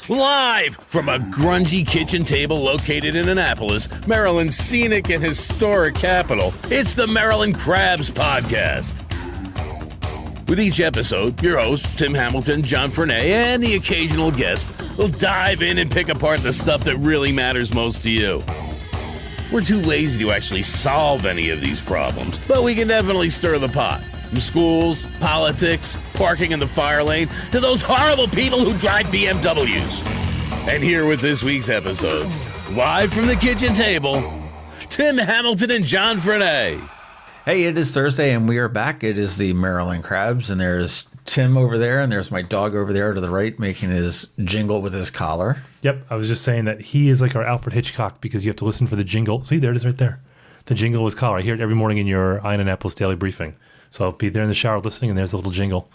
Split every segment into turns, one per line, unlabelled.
Live from a grungy kitchen table located in Annapolis, Maryland's scenic and historic capital, it's the Maryland Crabs Podcast. With each episode, your hosts, Tim Hamilton, John Frenay, and the occasional guest will dive in and pick apart the stuff that really matters most to you. We're too lazy to actually solve any of these problems, but we can definitely stir the pot. From schools, politics, parking in the fire lane, to those horrible people who drive BMWs. And here with this week's episode, live from the kitchen table, Tim Hamilton and John Frenay.
Hey, it is Thursday and we are back. It is the Maryland Crabs, and there's Tim over there, and there's my dog over there to the right making his jingle with his collar.
Yep, I was just saying that he is like our Alfred Hitchcock because you have to listen for the jingle. See, there it is right there. The jingle with his collar. I hear it every morning in your Annapolis Daily Briefing. So I'll be there in the shower listening, and there's the little jingle.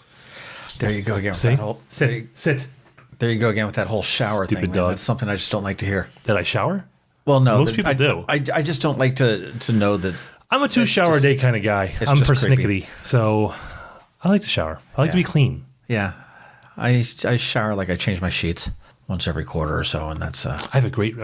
There you go again with
See?
that whole...
Sit.
There you go again with that whole shower
Stupid
thing, man.
dog.
That's something I just don't like to hear.
That I shower?
Well, no.
Most people do.
I just don't like to know that...
I'm a 2-shower-a-day kind of guy. I'm persnickety, so I like to shower. I like to be clean.
Yeah. I shower like I change my sheets once every quarter or so, and that's...
I have a great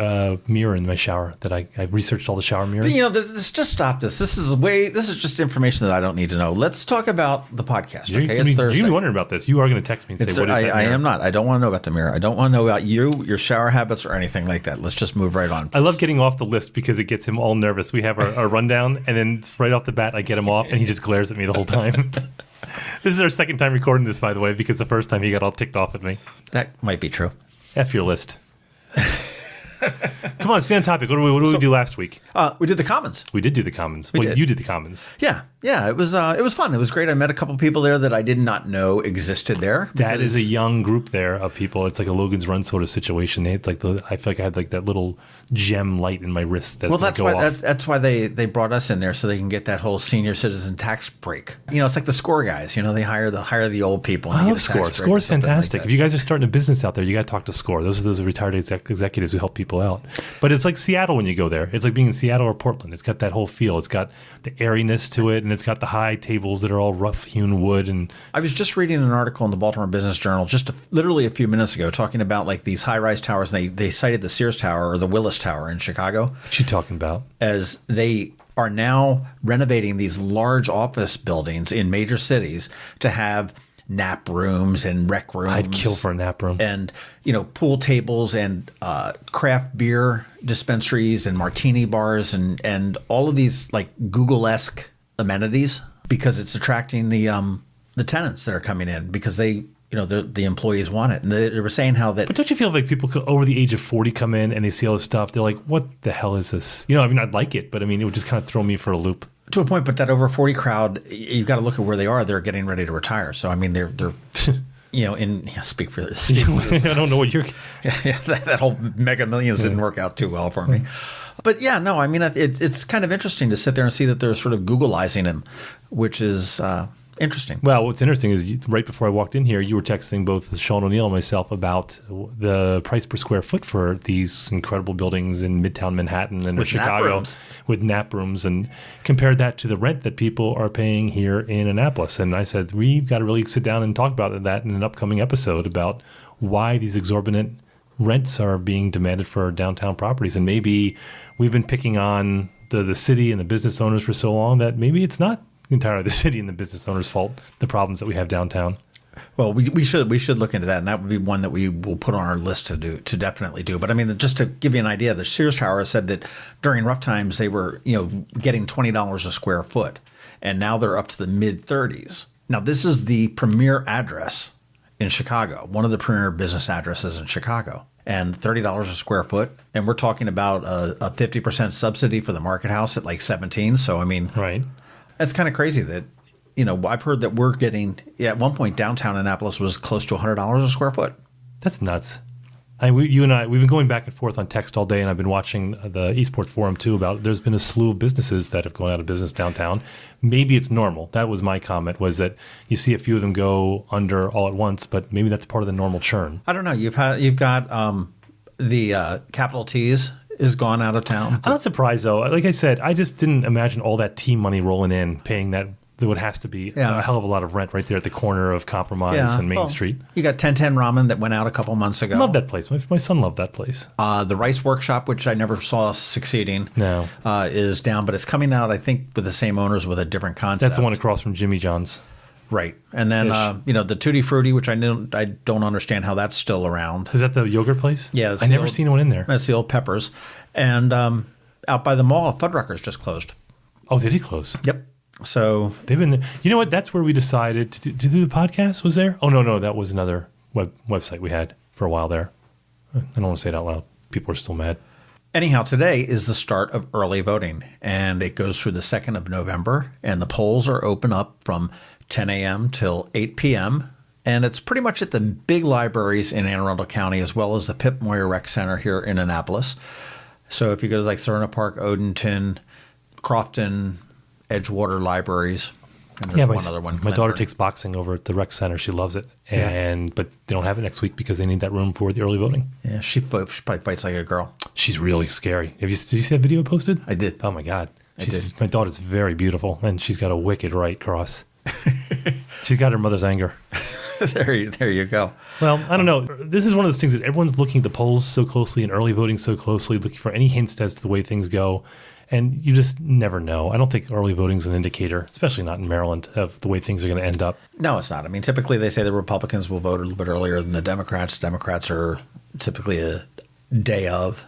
mirror in my shower that I researched all the shower mirrors.
You know, just stop this. This is just information that I don't need to know. Let's talk about the podcast, okay? It's Thursday.
You're going to be wondering about this. You are going to text me and say, what is that mirror?
I am not. I don't want to know about the mirror. I don't want to know about you, your shower habits, or anything like that. Let's just move right on.
I love getting off the list because it gets him all nervous. We have our rundown, and then right off the bat, I get him off, and he just glares at me the whole time. This is our second time recording this, by the way, because the first time he got all ticked off at me.
That might be true.
F your list. Come on, stay on topic. What did we do last week?
We did the Commons.
We did do the Commons.
We did.
You did the Commons.
Yeah. It was fun. It was great. I met a couple people there that I did not know existed there.
That is a young group there of people. It's like a Logan's Run sort of situation. I feel like I had like that little gem light in my wrist.
That's why they brought us in there, so they can get that whole senior citizen tax break. You know, it's like the SCORE guys. You know, they hire the old people.
I love SCORE. SCORE's fantastic. Like if you guys are starting a business out there, you got to talk to SCORE. Those are retired executives who help people out. But it's like Seattle when you go there. It's like being in Seattle or Portland. It's got that whole feel. It's got the airiness to it, and it's got the high tables that are all rough-hewn wood. And
I was just reading an article in the Baltimore Business Journal literally a few minutes ago talking about like these high-rise towers. And they cited the Sears Tower or the Willis Tower in Chicago.
What you talking about?
As they are now renovating these large office buildings in major cities to have nap rooms and rec rooms.
I'd kill for a nap room.
And, you know, pool tables and craft beer dispensaries and martini bars and all of these like Google-esque amenities, because it's attracting the tenants that are coming in because the employees want it. And they were saying how that...
But don't you feel like people over the age of 40 come in and they see all this stuff, they're like, what the hell is this? You know, I mean, I'd like it, but I mean, it would just kind of throw me for a loop.
To a point, but that over 40 crowd, you've got to look at where they are. They're getting ready to retire. So, I mean, they're you know, speak for this.
I don't know what you're...
Yeah, that whole Mega Millions didn't work out too well for me. But yeah, no, I mean, it's kind of interesting to sit there and see that they're sort of Googleizing him, which is interesting.
Well, what's interesting is right before I walked in here, you were texting both Sean O'Neill and myself about the price per square foot for these incredible buildings in Midtown Manhattan and Chicago with nap rooms, and compared that to the rent that people are paying here in Annapolis. And I said, we've got to really sit down and talk about that in an upcoming episode about why these exorbitant rents are being demanded for downtown properties. And maybe we've been picking on the city and the business owners for so long that maybe it's not entirely the city and the business owners' fault, the problems that we have downtown.
Well, we should look into that, and that would be one that we will put on our list to definitely do. But I mean, just to give you an idea, the Sears Tower said that during rough times they were, you know, getting $20 a square foot, and now they're up to the mid-30s. Now, this is the premier address in Chicago, one of the premier business addresses in Chicago, and $30 a square foot, and we're talking about a 50% subsidy for the market house at like 17. So I mean,
right.
That's kind of crazy that, you know, I've heard that we're getting, at one point, downtown Annapolis was close to $100 a square foot.
That's nuts. You and I, we've been going back and forth on text all day, and I've been watching the Eastport Forum, too, about there's been a slew of businesses that have gone out of business downtown. Maybe it's normal. That was my comment, was that you see a few of them go under all at once, but maybe that's part of the normal churn.
I don't know. You've got the Capital T's is gone out of town.
I'm not surprised, though. Like I said, I just didn't imagine all that tea money rolling in, paying that there would have to be a hell of a lot of rent right there at the corner of Compromise and Main Street.
You got 1010 Ramen that went out a couple months ago.
I love that place. My son loved that place.
The Rice Workshop, which I never saw succeeding, is down, but it's coming out, I think, with the same owners with a different concept.
That's the one across from Jimmy John's.
Right. And then, the Tutti Frutti, which I don't understand how that's still around.
Is that the yogurt place?
Yeah.
I never seen one in there.
That's the old Peppers. And out by the mall, Fuddruckers just closed.
Oh, they did close?
Yep. So
they've been. You know what? That's where we decided to do the podcast. Was there? Oh no, that was another website we had for a while there. I don't want to say it out loud. People are still mad.
Anyhow, today is the start of early voting, and it goes through the 2nd of November, and the polls are open up from 10 a.m. till 8 p.m., and it's pretty much at the big libraries in Anne Arundel County, as well as the Pip Moyer Rec Center here in Annapolis. So if you go to like Serena Park, Odenton, Crofton, Edgewater libraries. And there's one other one.
My daughter takes boxing over at the rec center. She loves it. But they don't have it next week because they need that room for the early voting.
Yeah, she probably fights like a girl.
She's really scary. Did you see that video I posted?
I did.
Oh my God.
I did.
My daughter's very beautiful, and she's got a wicked right cross. She's got her mother's anger.
There you go.
Well, I don't know. This is one of those things that everyone's looking at the polls so closely and early voting so closely, looking for any hints as to the way things go. And you just never know. I don't think early voting is an indicator, especially not in Maryland, of the way things are going to end up.
No, it's not. I mean, typically they say the Republicans will vote a little bit earlier than the Democrats. Democrats are typically a day of.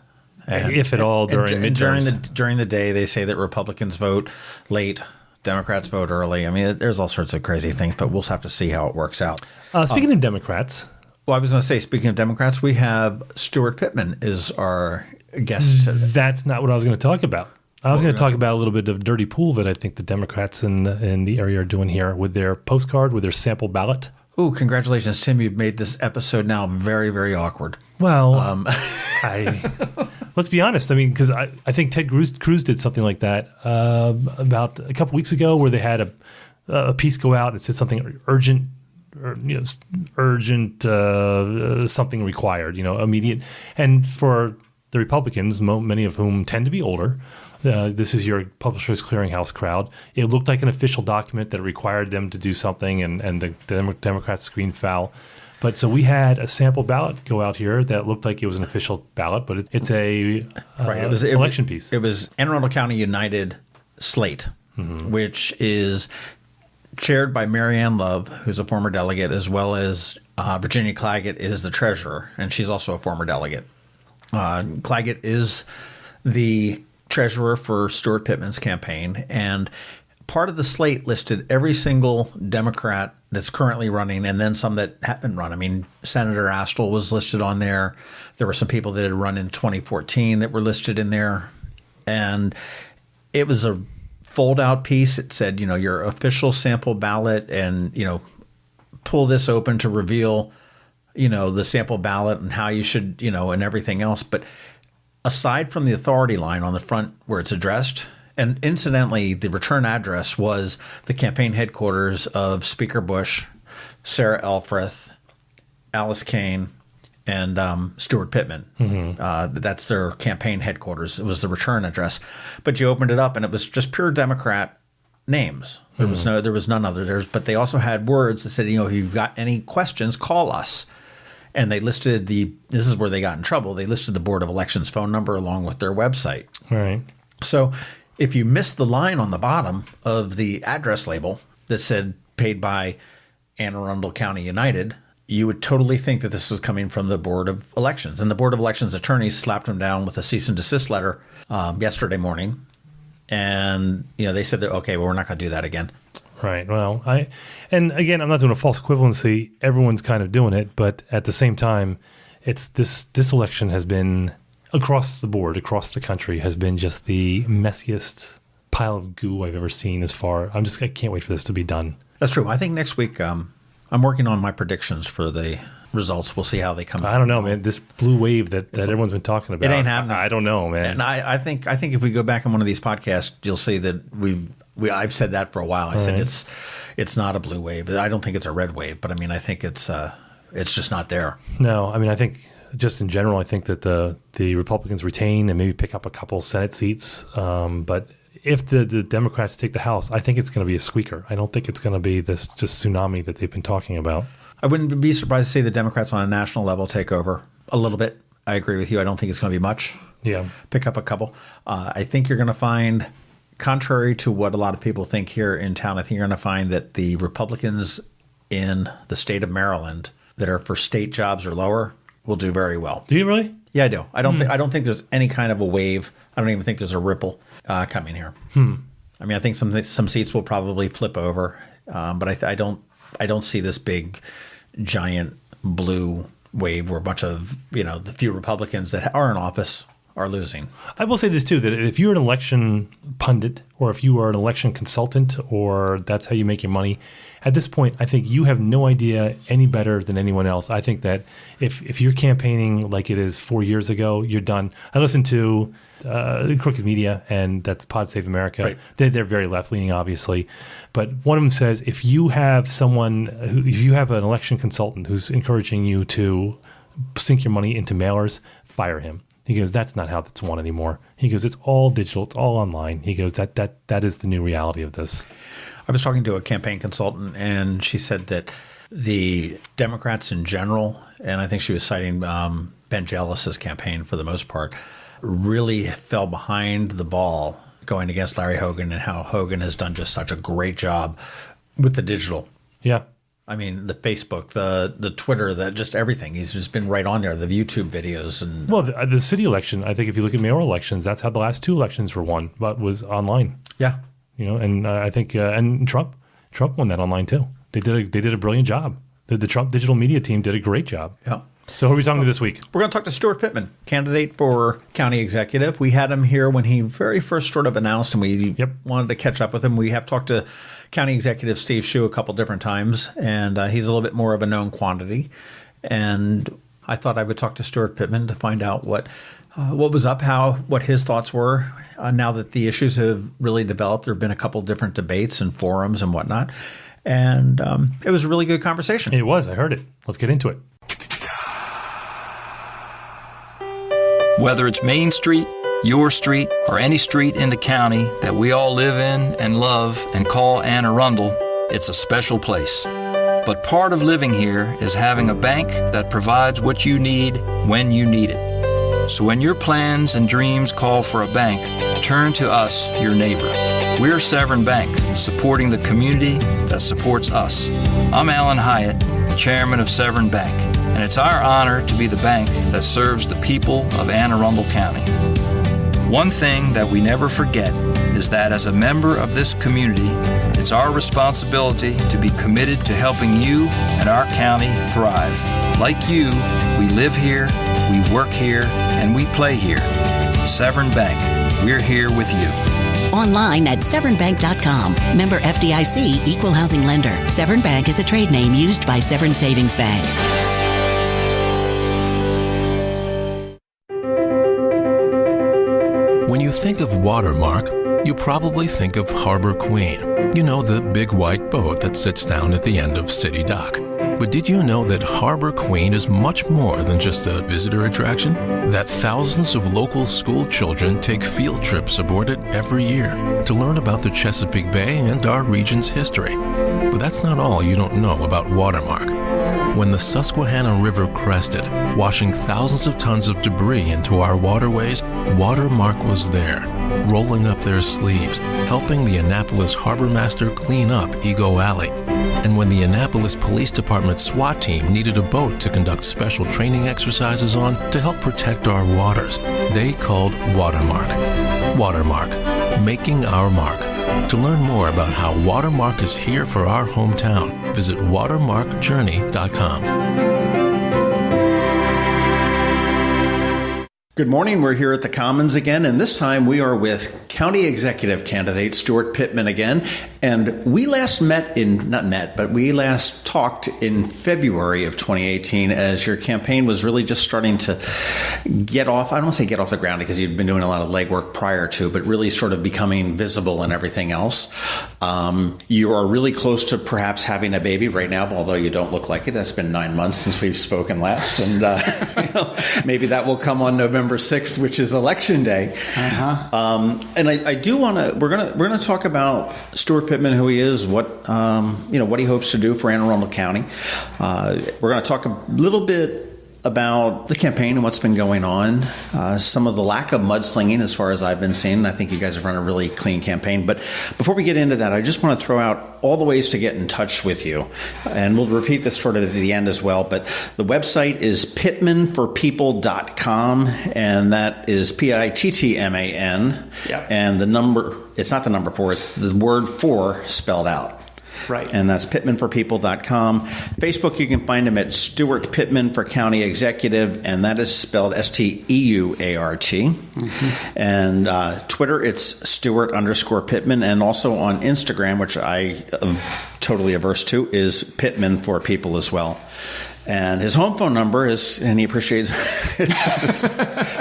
If at all, during midterms.
During the day, they say that Republicans vote late, Democrats vote early. I mean, there's all sorts of crazy things, but we'll have to see how it works out.
Speaking of Democrats.
Well, I was going to say, speaking of Democrats, we have Steuart Pittman is our guest today.
That's not what I was going to talk about. I was going to talk about a little bit of dirty pool that I think the Democrats in the area are doing here with their postcard, with their sample ballot.
Oh, congratulations, Tim. You've made this episode now very, very awkward.
Well, let's be honest. I mean, because I think Ted Cruz did something like that about a couple weeks ago where they had a piece go out and said something urgent, something required, immediate. And for the Republicans, many of whom tend to be older, this is your Publishers Clearinghouse crowd. It looked like an official document that required them to do something, and the Democrats screened foul. But so we had a sample ballot go out here that looked like it was an official ballot, but it's a election piece.
It was Anne Arundel County United slate, which is chaired by Mary Ann Love, who's a former delegate, as well as Virginia Claggett is the treasurer, and she's also a former delegate. Claggett is the treasurer for Steuart Pittman's campaign, and part of the slate listed every single Democrat that's currently running and then some that haven't run. I mean, Senator Astle was listed on there. There were some people that had run in 2014 that were listed in there. And it was a fold-out piece. It said, your official sample ballot and, pull this open to reveal, the sample ballot and how you should, and everything else. But aside from the authority line on the front where it's addressed, and incidentally, the return address was the campaign headquarters of Speaker Bush, Sarah Elfreth, Alice Kane, and Steuart Pittman. That's their campaign headquarters. It was the return address. But you opened it up, and it was just pure Democrat names. There was none other. But they also had words that said, if you've got any questions, call us. And they listed this is where they got in trouble. They listed the Board of Elections phone number along with their website.
Right.
So if you missed the line on the bottom of the address label that said paid by Anne Arundel County United, you would totally think that this was coming from the Board of Elections. And the Board of Elections attorneys slapped them down with a cease and desist letter yesterday morning. And, they said that, okay, well, we're not going to do that again.
Right. Well, and again, I'm not doing a false equivalency. Everyone's kind of doing it. But at the same time, it's this election has been across the board, across the country, has been just the messiest pile of goo I've ever seen I can't wait for this to be done.
That's true. I think next week I'm working on my predictions for the results. We'll see how they come out.
I don't know, man. This blue wave that everyone's been talking about.
It ain't happening.
I don't know, man.
And I think if we go back on one of these podcasts, you'll see that I've said that for a while. I said it's not a blue wave. I don't think it's a red wave, but I mean I think it's just not there.
No, I mean I think just in general, I think that the Republicans retain and maybe pick up a couple Senate seats, but if the Democrats take the House, I think it's going to be a squeaker. I don't think it's going to be this just tsunami that they've been talking about.
I wouldn't be surprised to see the Democrats on a national level take over a little bit. I agree with you. I don't think it's going to be much.
Yeah.
Pick up a couple. I think you're going to find, contrary to what a lot of people think here in town, I think you're going to find that the Republicans in the state of Maryland that are for state jobs or lower will do very well.
Do you really?
Yeah, I do. I don't think there's any kind of a wave. I don't even think there's a ripple coming here. I mean, I think some seats will probably flip over, but I don't see this big, giant blue wave where a bunch of the few Republicans that are in office are losing.
I will say this too, that if you're an election pundit or if you are an election consultant or that's how you make your money, at this point, I think you have no idea any better than anyone else. I think that if you're campaigning like it is 4 years ago, you're done. I listened to Crooked Media, and that's Pod Save America.
Right.
They're very left-leaning, obviously. But one of them says, if you have if you have an election consultant who's encouraging you to sink your money into mailers, fire him. He goes, that's not how it's won anymore. He goes, it's all digital. It's all online. He goes, that is the new reality of this.
I was talking to a campaign consultant, and she said that the Democrats in general, and I think she was citing Ben Jealous's campaign for the most part, really fell behind the ball going against Larry Hogan, and how Hogan has done just such a great job with the digital.
Yeah.
I mean, the Facebook, the Twitter, just everything. He's just been right on there, the YouTube videos. And
well, the city election, I think if you look at mayoral elections, that's how the last two elections were won, but was online.
Yeah.
And I think and Trump won that online too. They did a brilliant job. The Trump digital media team did a great job.
Yeah.
So who are we talking to this week?
We're going to talk to Steuart Pittman, candidate for county executive. We had him here when he very first sort of announced, and we wanted to catch up with him. We have talked to County Executive Steve Shue a couple different times, and he's a little bit more of a known quantity. And I thought I would talk to Steuart Pittman to find out what was up, what his thoughts were now that the issues have really developed. There have been a couple different debates and forums and whatnot. And it was a really good conversation.
It was. I heard it. Let's get into it.
Whether it's Main Street, your street, or any street in the county that we all live in and love and call Anne Arundel, it's a special place. But part of living here is having a bank that provides what you need when you need it. So when your plans and dreams call for a bank, turn to us, your neighbor. We're Severn Bank, supporting the community that supports us. I'm Alan Hyatt, chairman of Severn Bank, and it's our honor to be the bank that serves the people of Anne Arundel County. One thing that we never forget is that as a member of this community, it's our responsibility to be committed to helping you and our county thrive. Like you, we live here, we work here, and we play here. Severn Bank, we're here with you.
Online at severnbank.com. Member FDIC, Equal Housing Lender. Severn Bank is a trade name used by Severn Savings Bank.
When you think of Watermark, you probably think of Harbor Queen. You know, the big white boat that sits down at the end of City Dock. But did you know that Harbor Queen is much more than just a visitor attraction? That thousands of local school children take field trips aboard it every year to learn about the Chesapeake Bay and our region's history. But that's not all you don't know about Watermark. When the Susquehanna River crested, washing thousands of tons of debris into our waterways, Watermark was there, rolling up their sleeves, helping the Annapolis Harbor Master clean up Ego Alley. And when the Annapolis Police Department SWAT team needed a boat to conduct special training exercises on to help protect our waters, they called Watermark. Watermark, making our mark. To learn more about how Watermark is here for our hometown, visit watermarkjourney.com.
Good morning. We're here at the Commons again, and this time we are with County Executive candidate Steuart Pittman again. And we last we last talked in February of 2018 as your campaign was really just starting to get off. I don't want to say get off the ground because you'd been doing a lot of legwork prior to, but really sort of becoming visible and everything else. You are really close to perhaps having a baby right now, although you don't look like it. That's been 9 months since we've spoken last, and maybe that will come on November November 6th, which is Election Day. And I do want to. We're gonna talk about Steuart Pittman, who he is, what he hopes to do for Anne Arundel County. We're going to talk a little bit about the campaign and what's been going on, some of the lack of mudslinging as far as I've been seeing. I think you guys have run a really clean campaign. But before we get into that, I just want to throw out all the ways to get in touch with you. And we'll repeat this sort of at the end as well. But the website is pittmanforpeople.com, and that is Pittman.
Yep.
And the number, it's not the number 4, it's the word 4 spelled out.
Right.
And that's pittmanforpeople.com. Facebook, you can find him at Steuart Pittman for County Executive, and that is spelled Steuart. And Twitter, it's Steuart_Pittman. And also on Instagram, which I am totally averse to, is Pittman for People as well. And his home phone number is, and he appreciates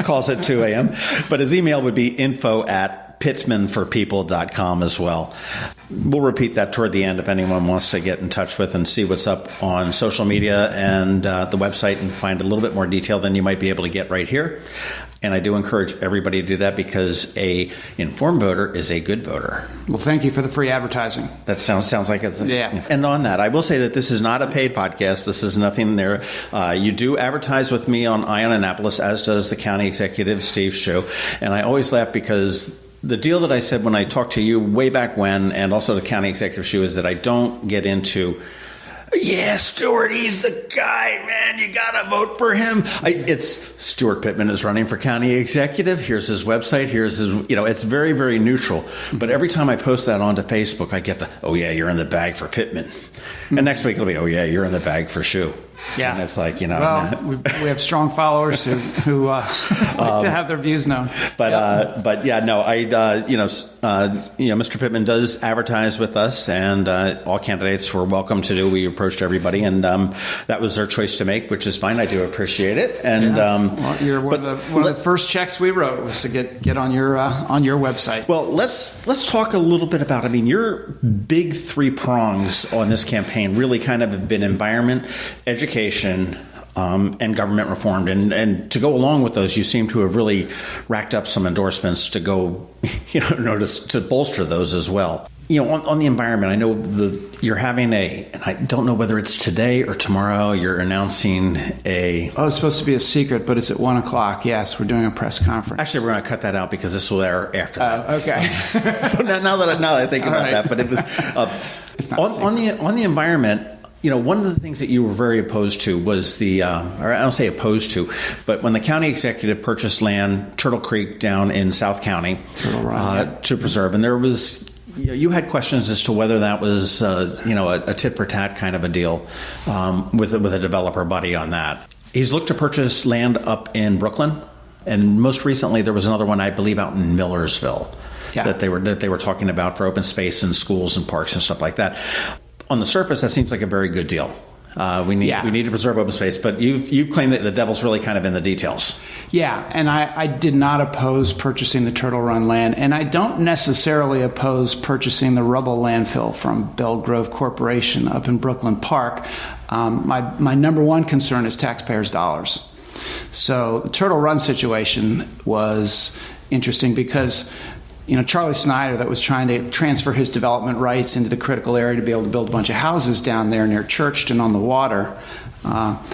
calls at 2 a.m., but his email would be info@pittmanforpeople.com as well. We'll repeat that toward the end if anyone wants to get in touch with and see what's up on social media and the website and find a little bit more detail than you might be able to get right here. And I do encourage everybody to do that because a informed voter is a good voter.
Well, thank you for the free advertising.
That sounds like it's...
Yeah.
And on that, I will say that this is not a paid podcast. This is nothing there. You do advertise with me on Ion Annapolis, as does the county executive, Steve Shue. And I always laugh because the deal that I said when I talked to you way back when, and also the county executive Shue, is that I don't get into... Yeah, Steuart, he's the guy, man. You got to vote for him. It's Steuart Pittman is running for county executive. Here's his website. Here's his, it's very, very neutral. But every time I post that onto Facebook, I get the, oh, yeah, you're in the bag for Pittman. And next week it'll be, oh, yeah, you're in the bag for Shue.
Yeah.
And it's like,
Well, we have strong followers who like to have their views known.
But yeah, no, Mr. Pittman does advertise with us, and all candidates were welcome to do. We approached everybody, and that was their choice to make, which is fine. I do appreciate it. And
you're one of the first checks we wrote was to get on your website.
Well, let's talk a little bit about. Your big 3 prongs on this campaign really kind of have been environment, education, and government reform. And to go along with those, you seem to have really racked up some endorsements to go, to bolster those as well. On the environment, I know you're having and I don't know whether it's today or tomorrow, you're announcing a...
Oh, it's supposed to be a secret, but it's at 1 o'clock. Yes, we're doing a press conference.
Actually, we're going to cut that out because this will air after that.
Okay.
So now that I think about that, but it was...
it's not
on the environment... one of the things that you were very opposed to was or I don't say opposed to, but when the county executive purchased land, Turtle Creek down in South County, to preserve, and there was, you had questions as to whether that was, a tit for tat kind of a deal with a developer buddy on that. He's looked to purchase land up in Brooklyn, and most recently there was another one, I believe, out in Millersville that they were talking about for open space and schools and parks and stuff like that. On the surface, that seems like a very good deal. We need to preserve open space, but you claim that the devil's really kind of in the details.
Yeah, and I did not oppose purchasing the Turtle Run land, and I don't necessarily oppose purchasing the rubble landfill from Bell Grove Corporation up in Brooklyn Park. My number one concern is taxpayers' dollars. So the Turtle Run situation was interesting because Charlie Snyder, that was trying to transfer his development rights into the critical area to be able to build a bunch of houses down there near Churchton on the water.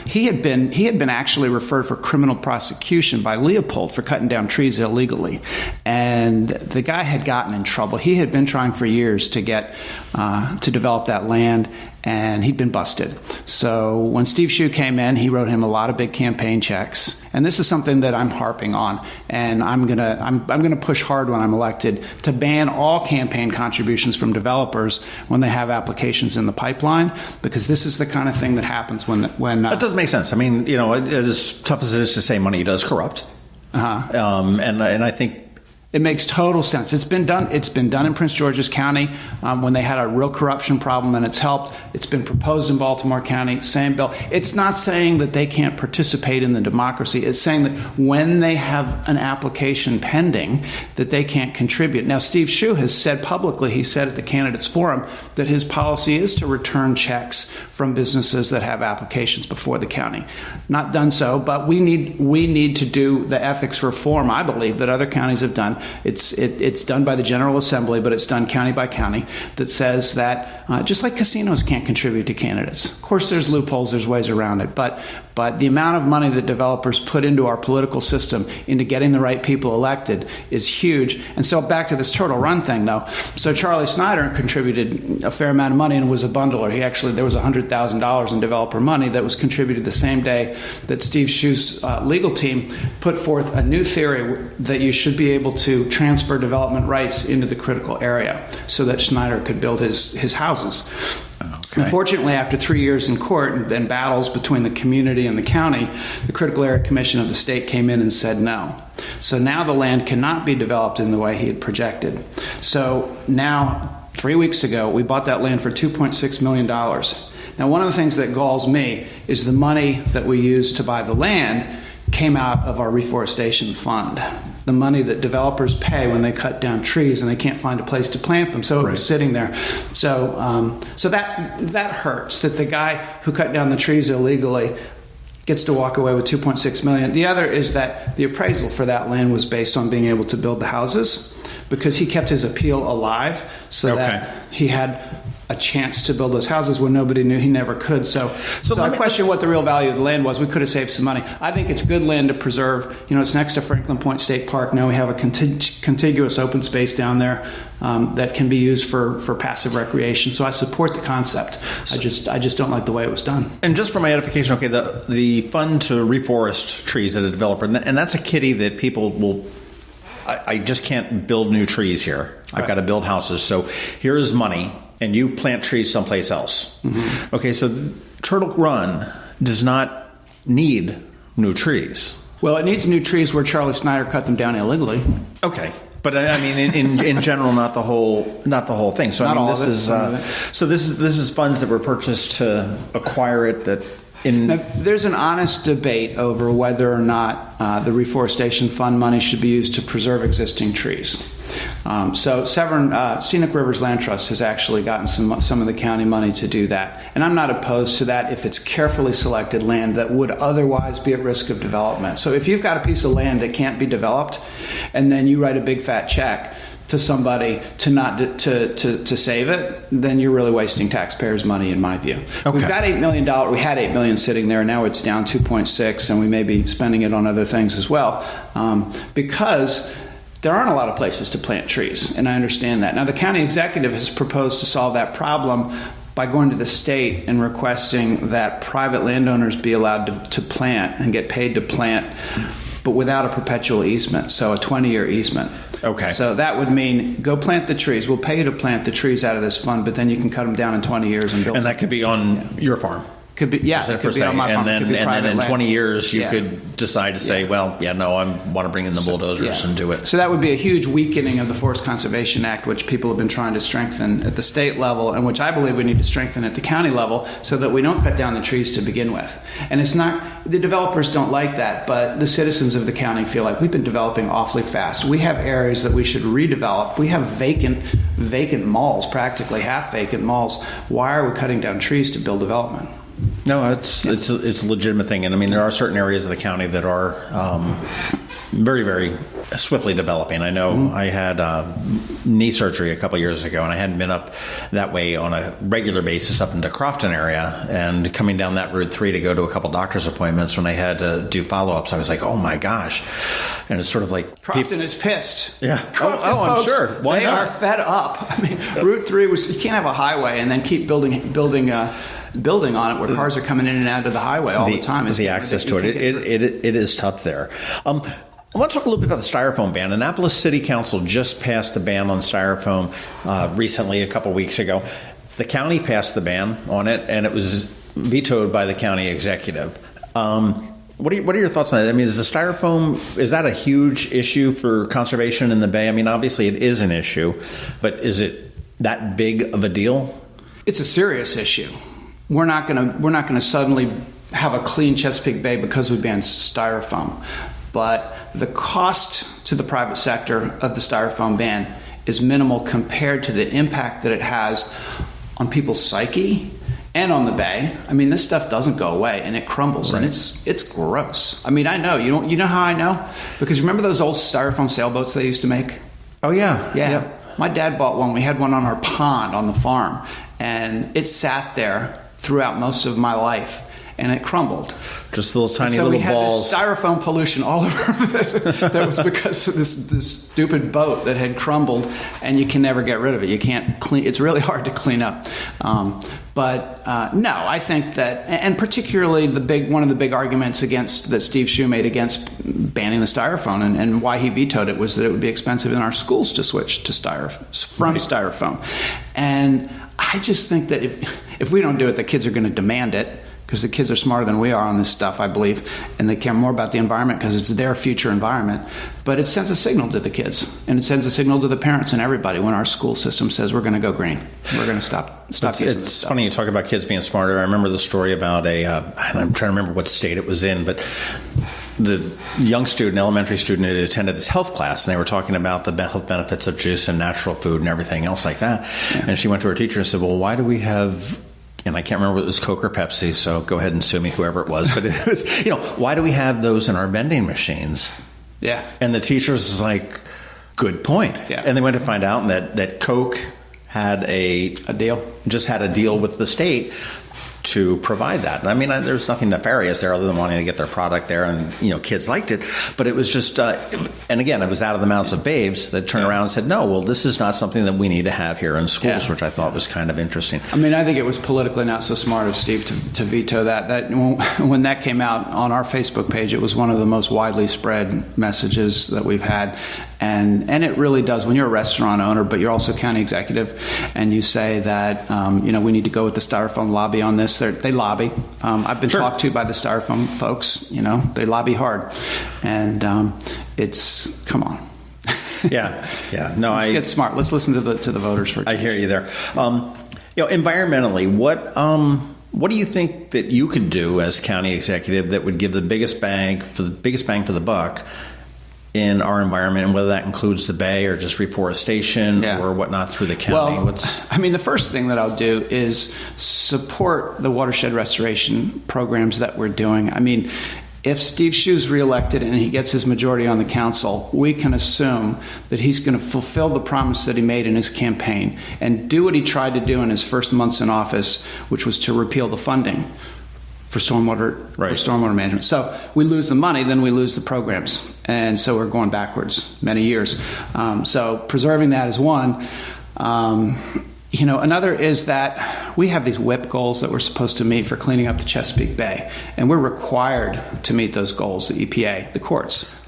He had been actually referred for criminal prosecution by Leopold for cutting down trees illegally, and the guy had gotten in trouble. He had been trying for years to get to develop that land, and he'd been busted. So when Steve Shue came in, he wrote him a lot of big campaign checks, and this is something that I'm harping on, and I'm gonna push hard when I'm elected to ban all campaign contributions from developers when they have applications in the pipeline, because this is the kind of thing that happens when
that does make sense. As tough as it is to say, money does corrupt, and I think
It makes total sense. It's been done. It's been done in Prince George's County when they had a real corruption problem, and it's helped. It's been proposed in Baltimore County. Same bill. It's not saying that they can't participate in the democracy. It's saying that when they have an application pending, that they can't contribute. Now, Steve Shue has said publicly. He said at the candidates forum that his policy is to return checks from businesses that have applications before the county. Not done so, but we need to do the ethics reform, I believe, that other counties have done. It's done by the General Assembly, but it's done county by county, that says that just like casinos can't contribute to candidates. Of course, there's loopholes, there's ways around it, but the amount of money that developers put into our political system, into getting the right people elected, is huge. And so back to this Turtle Run thing, though. So Charlie Snyder contributed a fair amount of money and was a bundler. There was $100,000 in developer money that was contributed the same day that Steve Shue's legal team put forth a new theory that you should be able to transfer development rights into the critical area so that Snyder could build his houses. Okay. Unfortunately, after 3 years in court and battles between the community and the county, the Critical Area Commission of the state came in and said no. So now the land cannot be developed in the way he had projected. So now, 3 weeks ago, we bought that land for $2.6 million. Now, one of the things that galls me is the money that we used to buy the land came out of our reforestation fund. The money that developers pay when they cut down trees and they can't find a place to plant them, so it was sitting there. So that hurts, that the guy who cut down the trees illegally gets to walk away with $2.6 million. The other is that the appraisal for that land was based on being able to build the houses, because he kept his appeal alive so that he had a chance to build those houses when nobody knew he never could. So I question what the real value of the land was. We could have saved some money. I think it's good land to preserve. It's next to Franklin Point State Park. Now we have a contiguous open space down there that can be used for passive recreation. So I support the concept. I just don't like the way it was done. And
just for my edification, okay, the fund to reforest trees at a developer, and that's a kitty that people will. I just can't build new trees here. I've got to build houses. So here is money, and you plant trees someplace else. Mm-hmm. Okay, so Turtle Run does not need new trees.
Well, it needs new trees where Charlie Snyder cut them down illegally.
Okay. But I mean, in general, not the whole thing. So
not
I mean, this is funds that were purchased to acquire it. Now,
there's an honest debate over whether or not the reforestation fund money should be used to preserve existing trees. So Severn Scenic Rivers Land Trust has actually gotten some of the county money to do that. And I'm not opposed to that if it's carefully selected land that would otherwise be at risk of development. So if you've got a piece of land that can't be developed, and then you write a big fat check to somebody to save it, then you're really wasting taxpayers' money, in my view. Okay. We've got $8 million. We had $8 million sitting there. Now it's down 2.6, and we may be spending it on other things as well, because there aren't a lot of places to plant trees, and I understand that. Now, the county executive has proposed to solve that problem by going to the state and requesting that private landowners be allowed to plant and get paid to plant, but without a perpetual easement, so a 20-year easement. Okay. So that would mean go plant the trees. We'll pay you to plant the trees out of this fund, but then you can cut them down in 20 years and build.
And that could be on your farm.
Could be, yeah. It could be on my farm.
And then in 20 years, you could decide to say, I want to bring in the bulldozers and do it.
So that would be a huge weakening of the Forest Conservation Act, which people have been trying to strengthen at the state level, and which I believe we need to strengthen at the county level, so that we don't cut down the trees to begin with. And it's not, the developers don't like that, but the citizens of the county feel like we've been developing awfully fast. We have areas that we should redevelop. We have vacant malls, practically half vacant malls. Why are we cutting down trees to build development?
No, it's a legitimate thing, and I mean there are certain areas of the county that are very, very swiftly developing. I know I had knee surgery a couple of years ago, and I hadn't been up that way on a regular basis up into Crofton area, and coming down that Route 3 to go to a couple doctor's appointments when I had to do follow-ups, I was like, oh my gosh. And it's sort of like
Crofton is pissed.
Yeah.
Crofton
folks, I'm sure. Why
they
not?
are fed up. I mean, Route 3 was, you can't have a highway and then keep building on it where cars are coming in and out of the highway all the time.
The access to it. It is tough there. I want to talk a little bit about the styrofoam ban. Annapolis City Council just passed the ban on styrofoam recently, a couple weeks ago. The county passed the ban on it, and it was vetoed by the county executive. What are your thoughts on that? I mean, is the styrofoam, is that a huge issue for conservation in the Bay? I mean, obviously it is an issue, but is it that big of a deal?
It's a serious issue. We're not going to suddenly have a clean Chesapeake Bay because we banned styrofoam. But the cost to the private sector of the styrofoam ban is minimal compared to the impact that it has on people's psyche and on the Bay. I mean, this stuff doesn't go away, and it crumbles, right. And it's gross. I mean, I know. You know how I know? Because remember those old styrofoam sailboats they used to make?
Oh, yeah.
Yeah.
Yep.
My dad bought one. We had one on our pond on the farm, and it sat there throughout most of my life, and it crumbled.
Just little tiny
little
balls.
So we had this styrofoam pollution all over it. That was because of this stupid boat that had crumbled, and you can never get rid of it. You can't clean. It's really hard to clean up. But no, I think that, and particularly one of the big arguments that Steve Shue made against banning the styrofoam and why he vetoed it was that it would be expensive in our schools to switch to styrofoam. And I just think that if we don't do it, the kids are going to demand it, because the kids are smarter than we are on this stuff, I believe, and they care more about the environment because it's their future environment. But it sends a signal to the kids, and it sends a signal to the parents and everybody when our school system says we're going to go green. We're going to stop using this stuff.
It's funny you talk about kids being smarter. I remember the story about and I'm trying to remember what state it was in, but the young student, elementary student, had attended this health class, and they were talking about the health benefits of juice and natural food and everything else like that. Yeah. And she went to her teacher and said, well, why do we have... And I can't remember if it was Coke or Pepsi, so go ahead and sue me, whoever it was. But it was, why do we have those in our vending machines?
Yeah.
And the teachers was like, good point.
Yeah.
And they went to find out that Coke had a deal with the state to provide that. I mean, there's nothing nefarious there other than wanting to get their product there, and kids liked it. But it was just, and again, it was out of the mouths of babes that turned around and said, no, well, this is not something that we need to have here in schools, which I thought was kind of interesting.
I mean, I think it was politically not so smart of Steve to veto that. That when that came out on our Facebook page, it was one of the most widely spread messages that we've had. And it really does. When you're a restaurant owner, but you're also county executive, and you say that we need to go with the styrofoam lobby on this, they lobby. I've been talked to by the styrofoam folks. They lobby hard, and come on.
Yeah. No,
let's get smart. Let's listen to the voters for.
I hear you there. Environmentally, what do you think that you could do as county executive that would give the biggest bang for the buck in our environment, and whether that includes the Bay or just reforestation or whatnot through the county?
Well, the first thing that I'll do is support the watershed restoration programs that we're doing. I mean, if Steve Shue's reelected and he gets his majority on the council, we can assume that he's going to fulfill the promise that he made in his campaign and do what he tried to do in his first months in office, which was to repeal the funding for stormwater management. So we lose the money, then we lose the programs. And so we're going backwards many years. So preserving that is one. Another is that we have these WIP goals that we're supposed to meet for cleaning up the Chesapeake Bay. And we're required to meet those goals, the EPA, the courts.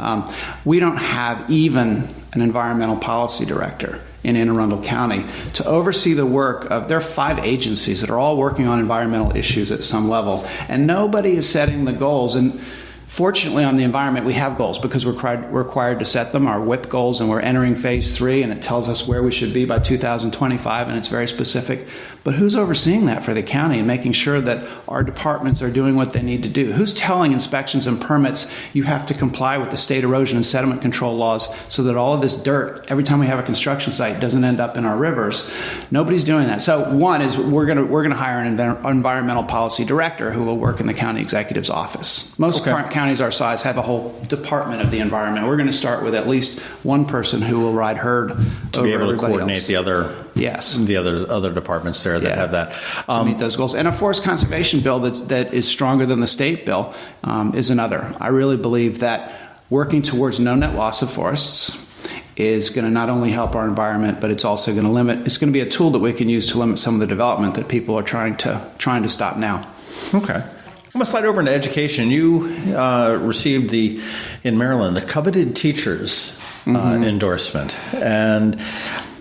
We don't have even an environmental policy director in Anne Arundel County to oversee the work of, there are 5 agencies that are all working on environmental issues at some level, and nobody is setting the goals. And fortunately on the environment we have goals because we're required to set them, our WIP goals, and we're entering phase 3, and it tells us where we should be by 2025, and it's very specific. But who's overseeing that for the county and making sure that our departments are doing what they need to do? Who's telling inspections and permits you have to comply with the state erosion and sediment control laws so that all of this dirt, every time we have a construction site, doesn't end up in our rivers? Nobody's doing that. So one is we're going to hire an environmental policy director who will work in the county executive's office. Most counties our size have a whole department of the environment. We're going to start with at least one person who will ride herd
to be able to coordinate
else.
the other departments there that have that
to meet those goals. And a forest conservation bill that is stronger than the state bill is another. I really believe that working towards no net loss of forests is going to not only help our environment, but it's also going to it's going to be a tool that we can use to limit some of the development that people are trying to stop now.
Okay. I'm going to slide over into education. You received in Maryland, the coveted teachers endorsement. And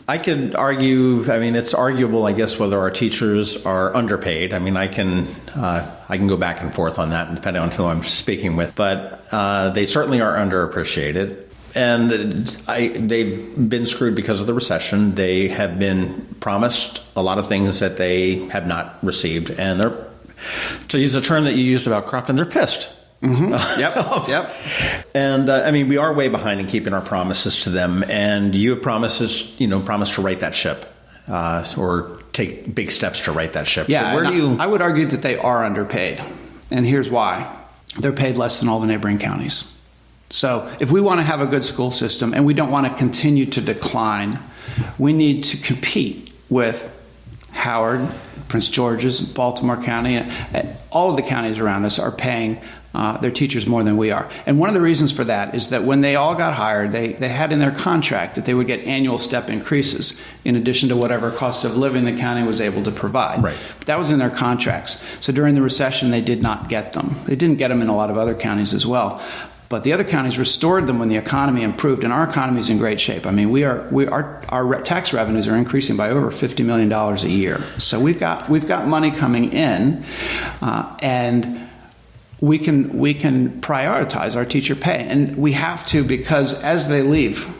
I could argue, it's arguable, I guess, whether our teachers are underpaid. I mean, I can I can go back and forth on that, depending on who I'm speaking with. But they certainly are underappreciated. And they've been screwed because of the recession. They have been promised a lot of things that they have not received. And they're, to use a term that you used about Crofton, they're pissed.
Mm-hmm. Yep.
And I mean, we are way behind in keeping our promises to them. And you have promised to right that ship, or take big steps to right that ship.
Yeah,
So
I would argue that they are underpaid. And here's why. They're paid less than all the neighboring counties. So if we want to have a good school system and we don't want to continue to decline, we need to compete with Howard, Prince George's, Baltimore County, and all of the counties around us are paying their teachers more than we are. And one of the reasons for that is that when they all got hired, they had in their contract that they would get annual step increases in addition to whatever cost of living the county was able to provide.
Right.
But that was in their contracts. So during the recession, they did not get them. They didn't get them in a lot of other counties as well. But the other counties restored them when the economy improved, and our economy is in great shape. I mean, our tax revenues are increasing by over $50 million a year. So we've got money coming in, and we can prioritize our teacher pay, and we have to, because as they leave,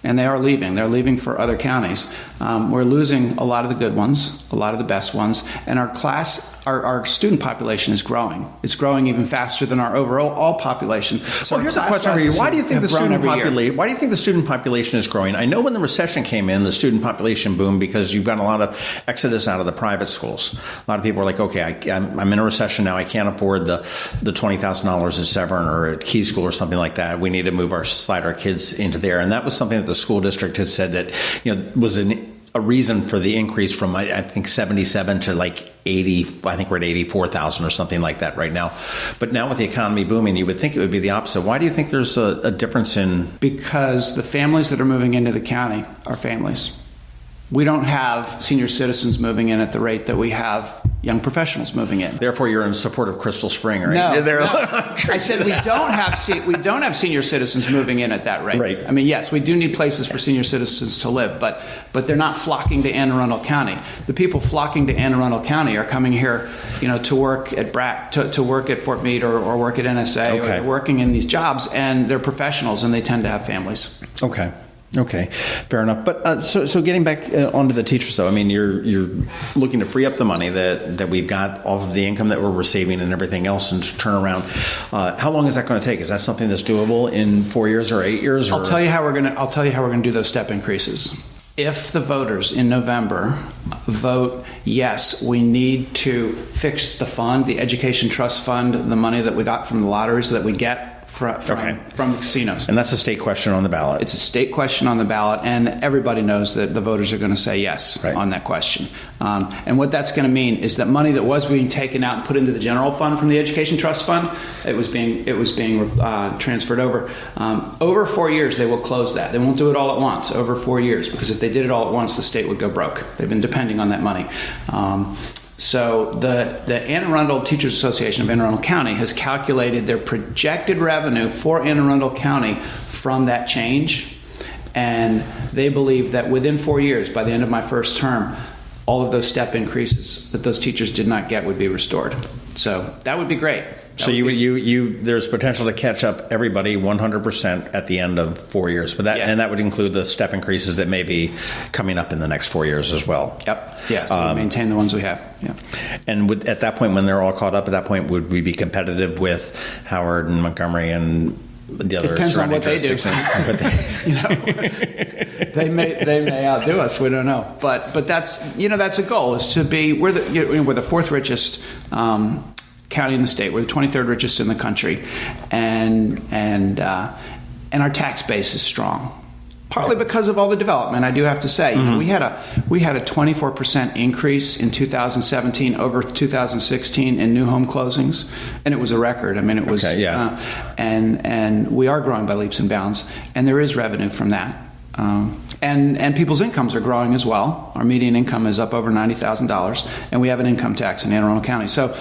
and they're leaving for other counties. We're losing a lot of the good ones, a lot of the best ones, and our student population is growing. It's growing even faster than our overall population. So
well, here's a question for you. Why do you think the student population is growing? I know when the recession came in, the student population boomed because you've got a lot of exodus out of the private schools. A lot of people are like, okay, I'm in a recession now. I can't afford the $20,000 at Severn or at Key School or something like that. We need to slide our kids into there. And that was something that the school district had said that was a reason for the increase from, I think, 77 to like 80. I think we're at 84,000 or something like that right now. But now with the economy booming, you would think it would be the opposite. Why do you think there's a difference in?
Because the families that are moving into the county are families. We don't have senior citizens moving in at the rate that we have young professionals moving in.
Therefore, you're in support of Crystal Spring, right?
No. I said we don't have senior citizens moving in at that rate.
Right.
I mean, yes, we do need places for senior citizens to live, but they're not flocking to Anne Arundel County. The people flocking to Anne Arundel County are coming here, to work at to work at Fort Meade or work at NSA.
Okay.
Or they're working in these jobs, and they're professionals, and they tend to have families.
Okay, fair enough. But so getting back onto the teachers, though, I mean, you're looking to free up the money that we've got off of the income that we're receiving and everything else, and to turn around. How long is that going to take? Is that something that's doable in 4 years or 8 years?
I'll tell you how we're going to do those step increases. If the voters in November vote yes, we need to fix the fund, the education trust fund, the money that we got from the lotteries that we get from the casinos.
And that's a state question on the ballot.
It's a state question on the ballot, and everybody knows that the voters are going to say yes on that question. And what that's going to mean is that money that was being taken out and put into the general fund from the education trust fund, it was being transferred over. Over 4 years, they will close that. They won't do it all at once. Over 4 years, because if they did it all at once, the state would go broke. They've been depending on that money. So the Anne Arundel Teachers Association of Anne Arundel County has calculated their projected revenue for Anne Arundel County from that change, and they believe that within 4 years, by the end of my first term, all of those step increases that those teachers did not get would be restored. So that would be great.
So there's potential to catch up everybody 100% at the end of 4 years, and that would include the step increases that may be coming up in the next 4 years as well.
Yep. Yeah. So we maintain the ones we have. Yeah.
And at that point, when they're all caught up, at that point, would we be competitive with Howard and Montgomery and the other?
Depends on what they do. They may outdo us. We don't know. But that's a goal, is to be we're the fourth richest county in the state. We're the 23rd richest in the country, and our tax base is strong. Partly because of all the development, I do have to say. Mm-hmm. We had a 24% increase in 2017 over 2016 in new home closings, and it was a record. I mean, it was, and we are growing by leaps and bounds, and there is revenue from that. And people's incomes are growing as well. Our median income is up over $90,000, and we have an income tax in Anne Arundel County. So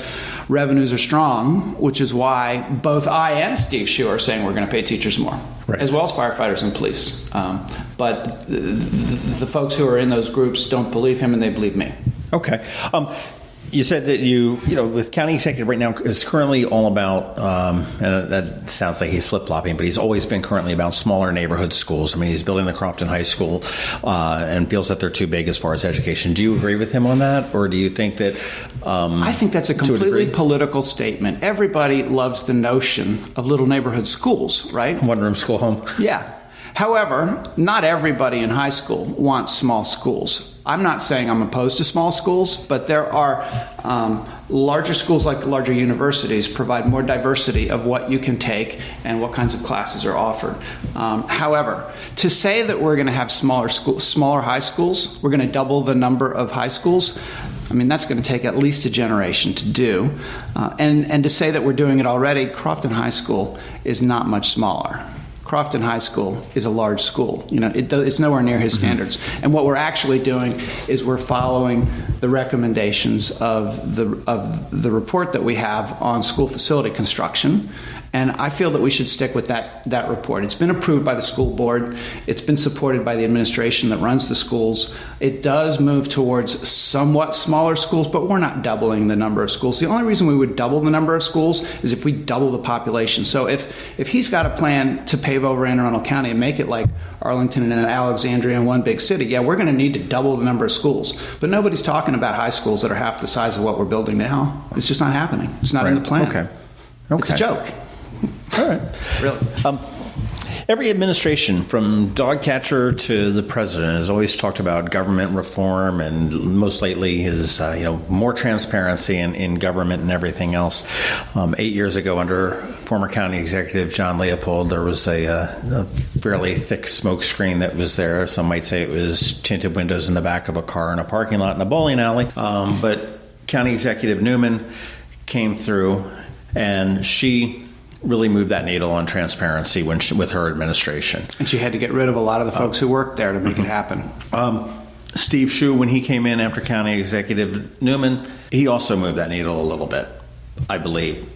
revenues are strong, which is why both I and Steve Shue are saying we're going to pay teachers more, as well as firefighters and police. But the folks who are in those groups don't believe him, and they believe me.
Okay. You said that with county executive right now is currently all about, and that sounds like he's flip-flopping, but he's always been currently about smaller neighborhood schools. I mean, he's building the Crofton High School and feels that they're too big as far as education. Do you agree with him on that, or do you think that?
I think that's a completely political statement. Everybody loves the notion of little neighborhood schools, right?
One-room school home.
Yeah. However, not everybody in high school wants small schools. I'm not saying I'm opposed to small schools, but there are larger schools, like larger universities, provide more diversity of what you can take and what kinds of classes are offered. However, to say that we're going to have smaller high schools, we're going to double the number of high schools, I mean, that's going to take at least a generation to do. And to say that we're doing it already, Crofton High School is not much smaller. Crofton High School is a large school. It's nowhere near his standards. And what we're actually doing is we're following the recommendations of the report that we have on school facility construction. And I feel that we should stick with that report. It's been approved by the school board. It's been supported by the administration that runs the schools. It does move towards somewhat smaller schools, but we're not doubling the number of schools. The only reason we would double the number of schools is if we double the population. So if he's got a plan to pave over Anne Arundel County and make it like Arlington and Alexandria in one big city, yeah, we're going to need to double the number of schools. But nobody's talking about high schools that are half the size of what we're building now. It's just not happening. It's not in the plan.
Okay.
It's a joke.
All right.
Really?
Every administration, from dog catcher to the president, has always talked about government reform, and most lately is more transparency in government and everything else. 8 years ago, under former county executive John Leopold, there was a fairly thick smoke screen that was there. Some might say it was tinted windows in the back of a car in a parking lot in a bowling alley. But County Executive Newman came through, and she really moved that needle on transparency with her administration.
And she had to get rid of a lot of the folks who worked there to make it happen.
Steve Shue, when he came in after County Executive Newman, he also moved that needle a little bit, I believe.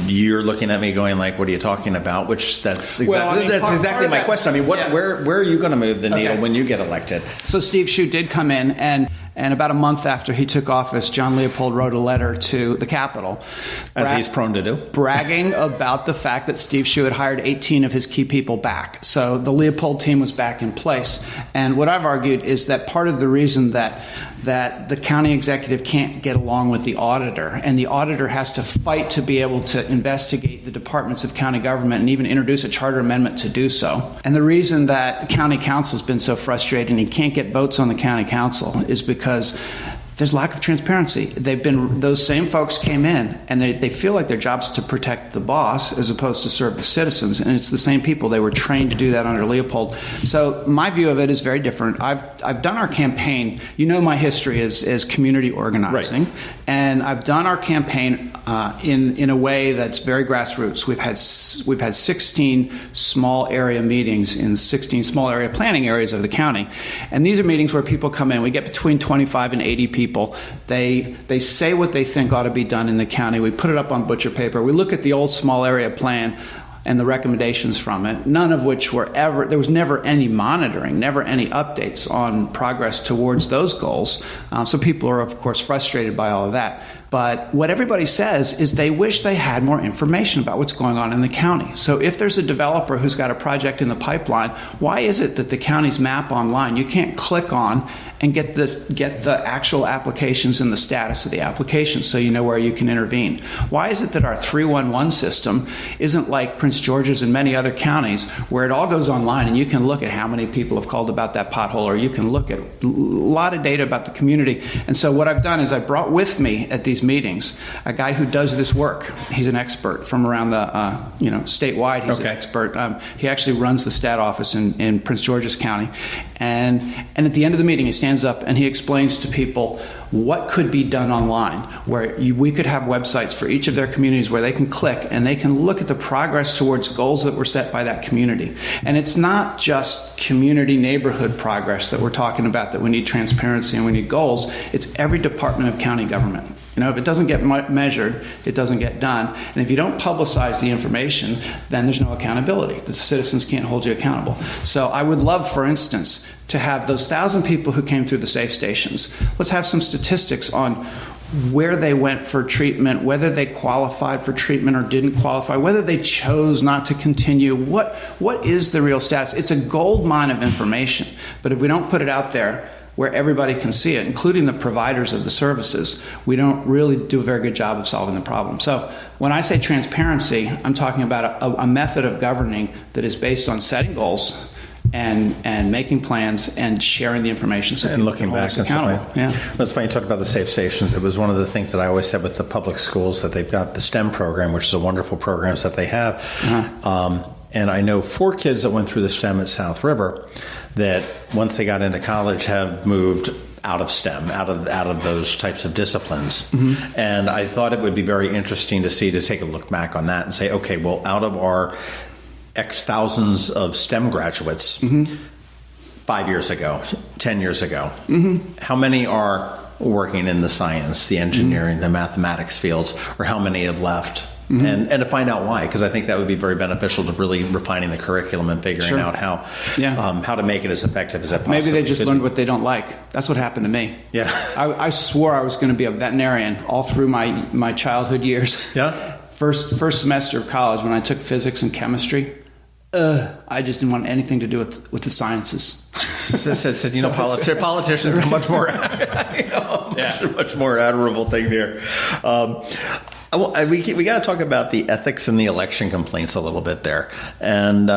You're looking at me going like, what are you talking about? Which that's exactly my question. I mean, where are you going to move the needle when you get elected?
So Steve Shue did come in, and about a month after he took office, John Leopold wrote a letter to the Capitol.
As he's prone to do.
Bragging about the fact that Steve Shue had hired 18 of his key people back. So the Leopold team was back in place. And what I've argued is that part of the reason that the county executive can't get along with the auditor, and the auditor has to fight to be able to investigate the departments of county government and even introduce a charter amendment to do so. And the reason that the county council has been so frustrated and he can't get votes on the county council is because there's lack of transparency. Those same folks came in, and they feel like their job's to protect the boss as opposed to serve the citizens, and it's the same people. They were trained to do that under Leopold. So my view of it is very different. I've done our campaign. You know my history is community organizing, right. And I've done our campaign in a way that's very grassroots. We've had 16 small area meetings in 16 small area planning areas of the county, and these are meetings where people come in. We get between 25 and 80 people. They say what they think ought to be done in the county. We put it up on butcher paper. We look at the old small area plan and the recommendations from it, none of which there was never any monitoring, never any updates on progress towards those goals. So people are, of course, frustrated by all of that. But what everybody says is they wish they had more information about what's going on in the county. So if there's a developer who's got a project in the pipeline, why is it that the county's map online, you can't click on and get the actual applications and the status of the application so you know where you can intervene? Why is it that our 311 system isn't like Prince George's and many other counties where it all goes online and you can look at how many people have called about that pothole, or you can look at a lot of data about the community? And so what I've done is I brought with me at these meetings a guy who does this work. He's an expert from around the statewide. He's an expert. He actually runs the stat office in Prince George's County, and at the end of the meeting he stands up and he explains to people what could be done online, where we could have websites for each of their communities where they can click and they can look at the progress towards goals that were set by that community. And it's not just community neighborhood progress that we're talking about, that we need transparency and we need goals. It's every department of county government. If it doesn't get measured, it doesn't get done. And if you don't publicize the information, then there's no accountability. The citizens can't hold you accountable. So I would love, for instance, to have those 1,000 people who came through the safe stations. Let's have some statistics on where they went for treatment, whether they qualified for treatment or didn't qualify, whether they chose not to continue, what is the real status? It's a gold mine of information, but if we don't put it out there where everybody can see it, including the providers of the services, we don't really do a very good job of solving the problem. So when I say transparency, I'm talking about a method of governing that is based on setting goals and making plans and sharing the information so
and looking back and
accountable.
Yeah, that's funny you talked about the safe stations. It was one of the things that I always said with the public schools, that they've got the STEM program, which is a wonderful program that they have. And I know 4 kids that went through the STEM at South River that once they got into college have moved out of STEM, out of those types of disciplines. And I thought it would be very interesting to take a look back on that and say, okay, well, out of our X thousands of STEM graduates 5 years ago, 10 years ago, how many are working in the science, the engineering, the mathematics fields, or how many have left? And to find out why, because I think that would be very beneficial to really refining the curriculum and figuring out how to make it as effective as it possibly
Maybe they just
could
learned
be.
what they don't like. That's what happened to me.
Yeah.
I swore I was going to be a veterinarian all through my childhood years.
Yeah.
First semester of college, when I took physics and chemistry, I just didn't want anything to do with the sciences.
Said politicians are much more, much more admirable thing there. We got to talk about the ethics and the election complaints a little bit there. And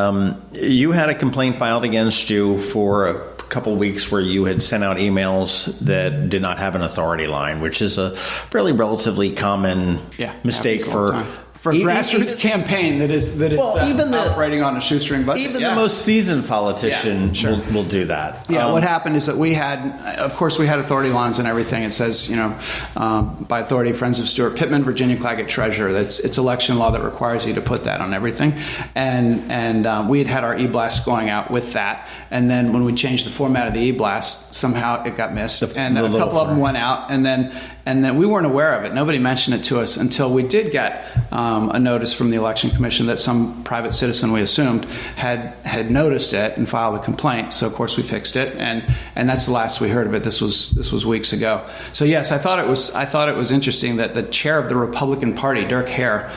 you had a complaint filed against you for a couple weeks where you had sent out emails that did not have an authority line, which is a fairly relatively common mistake for
a grassroots campaign that is
even
operating on a shoestring budget.
Even the most seasoned politician will do that.
Yeah, what happened is that we had authority lines and everything. It says, by authority, Friends of Steuart Pittman, Virginia Claggett Treasurer. It's election law that requires you to put that on everything. And we had our e-blast going out with that. And then when we changed the format of the e-blast, somehow it got missed. And then a couple of them went out. And then we weren't aware of it. Nobody mentioned it to us until we did get a notice from the Election Commission that some private citizen, we assumed, had noticed it and filed a complaint. So of course we fixed it, and that's the last we heard of it. This was weeks ago. So yes, I thought it was interesting that the chair of the Republican Party, Dirk Hare,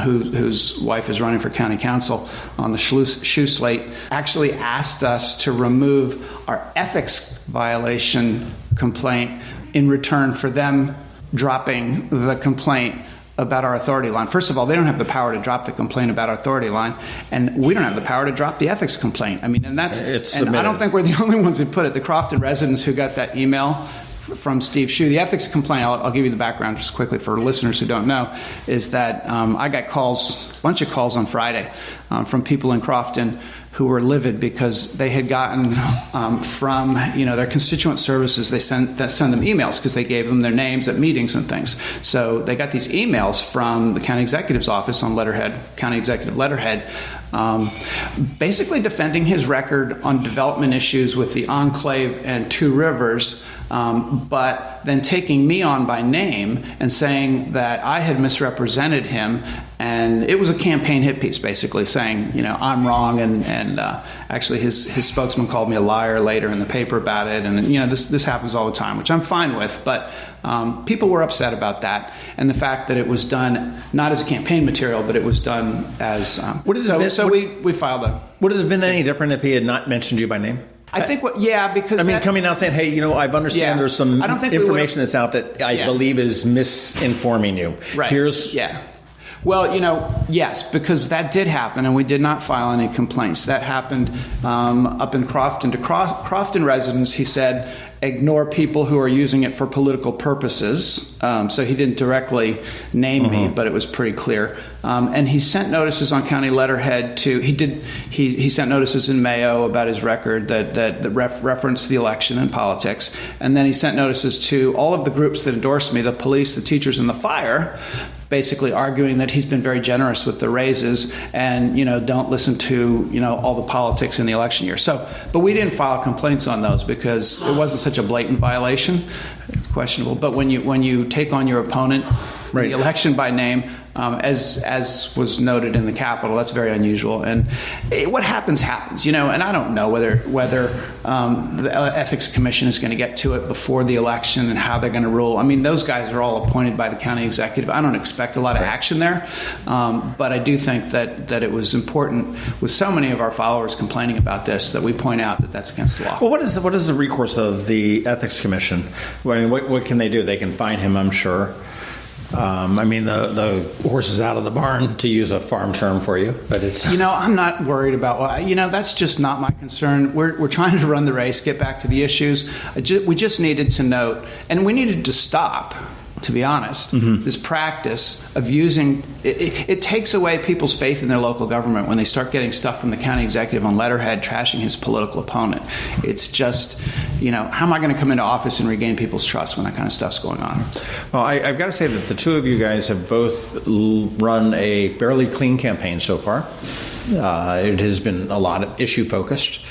whose wife is running for county council on the shoe slate, actually asked us to remove our ethics violation complaint in return for them dropping the complaint about our authority line. First of all, they don't have the power to drop the complaint about our authority line, and we don't have the power to drop the ethics complaint. I mean, and I don't think we're the only ones who put it. The Crofton residents who got that email from Steve Shue, the ethics complaint, I'll give you the background just quickly for listeners who don't know, is that I got a bunch of calls on Friday from people in Crofton who were livid because they had gotten from their constituent services, they send them emails because they gave them their names at meetings and things. So they got these emails from the county executive's office on county executive letterhead, basically defending his record on development issues with the Enclave and Two Rivers, but then taking me on by name and saying that I had misrepresented him. And it was a campaign hit piece, basically saying, I'm wrong. And actually his spokesman called me a liar later in the paper about it. And, this happens all the time, which I'm fine with. But people were upset about that. And the fact that it was done not as a campaign material, but it was done as... we filed a...
Would it have been any different if he had not mentioned you by name?
I think because
coming out saying, "Hey, I understand there's some information that's out that I believe is misinforming you."
Right. Well, yes, because that did happen, and we did not file any complaints. That happened up in Crofton. To Crofton residents, he said, ignore people who are using it for political purposes. So he didn't directly name me, but it was pretty clear. And he sent notices on county letterhead he sent notices in Mayo about his record that referenced the election and politics. And then he sent notices to all of the groups that endorsed me, the police, the teachers, and the fire, basically arguing that he's been very generous with the raises and, don't listen to, all the politics in the election year. But we didn't file complaints on those because it wasn't such a blatant violation. It's questionable. But when you take on your opponent in the election by name, as was noted in the Capitol. That's very unusual. And what happens, and I don't know whether the Ethics Commission is going to get to it before the election and how they're going to rule. I mean, those guys are all appointed by the county executive. I don't expect a lot of action there, but I do think that it was important with so many of our followers complaining about this that we point out that that's against the law.
Well, what is the recourse of the Ethics Commission? I mean, what can they do? They can fine him, I'm sure. I mean, the horse is out of the barn, to use a farm term for you, but it's...
I'm not worried about... that's just not my concern. We're trying to run the race, get back to the issues. We just needed to note, and we needed to stop, to be honest, this practice of using... It takes away people's faith in their local government when they start getting stuff from the county executive on letterhead trashing his political opponent. It's just, how am I going to come into office and regain people's trust when that kind of stuff's going on?
Well, I've got to say that the two of you guys have both run a fairly clean campaign so far. It has been a lot of issue focused.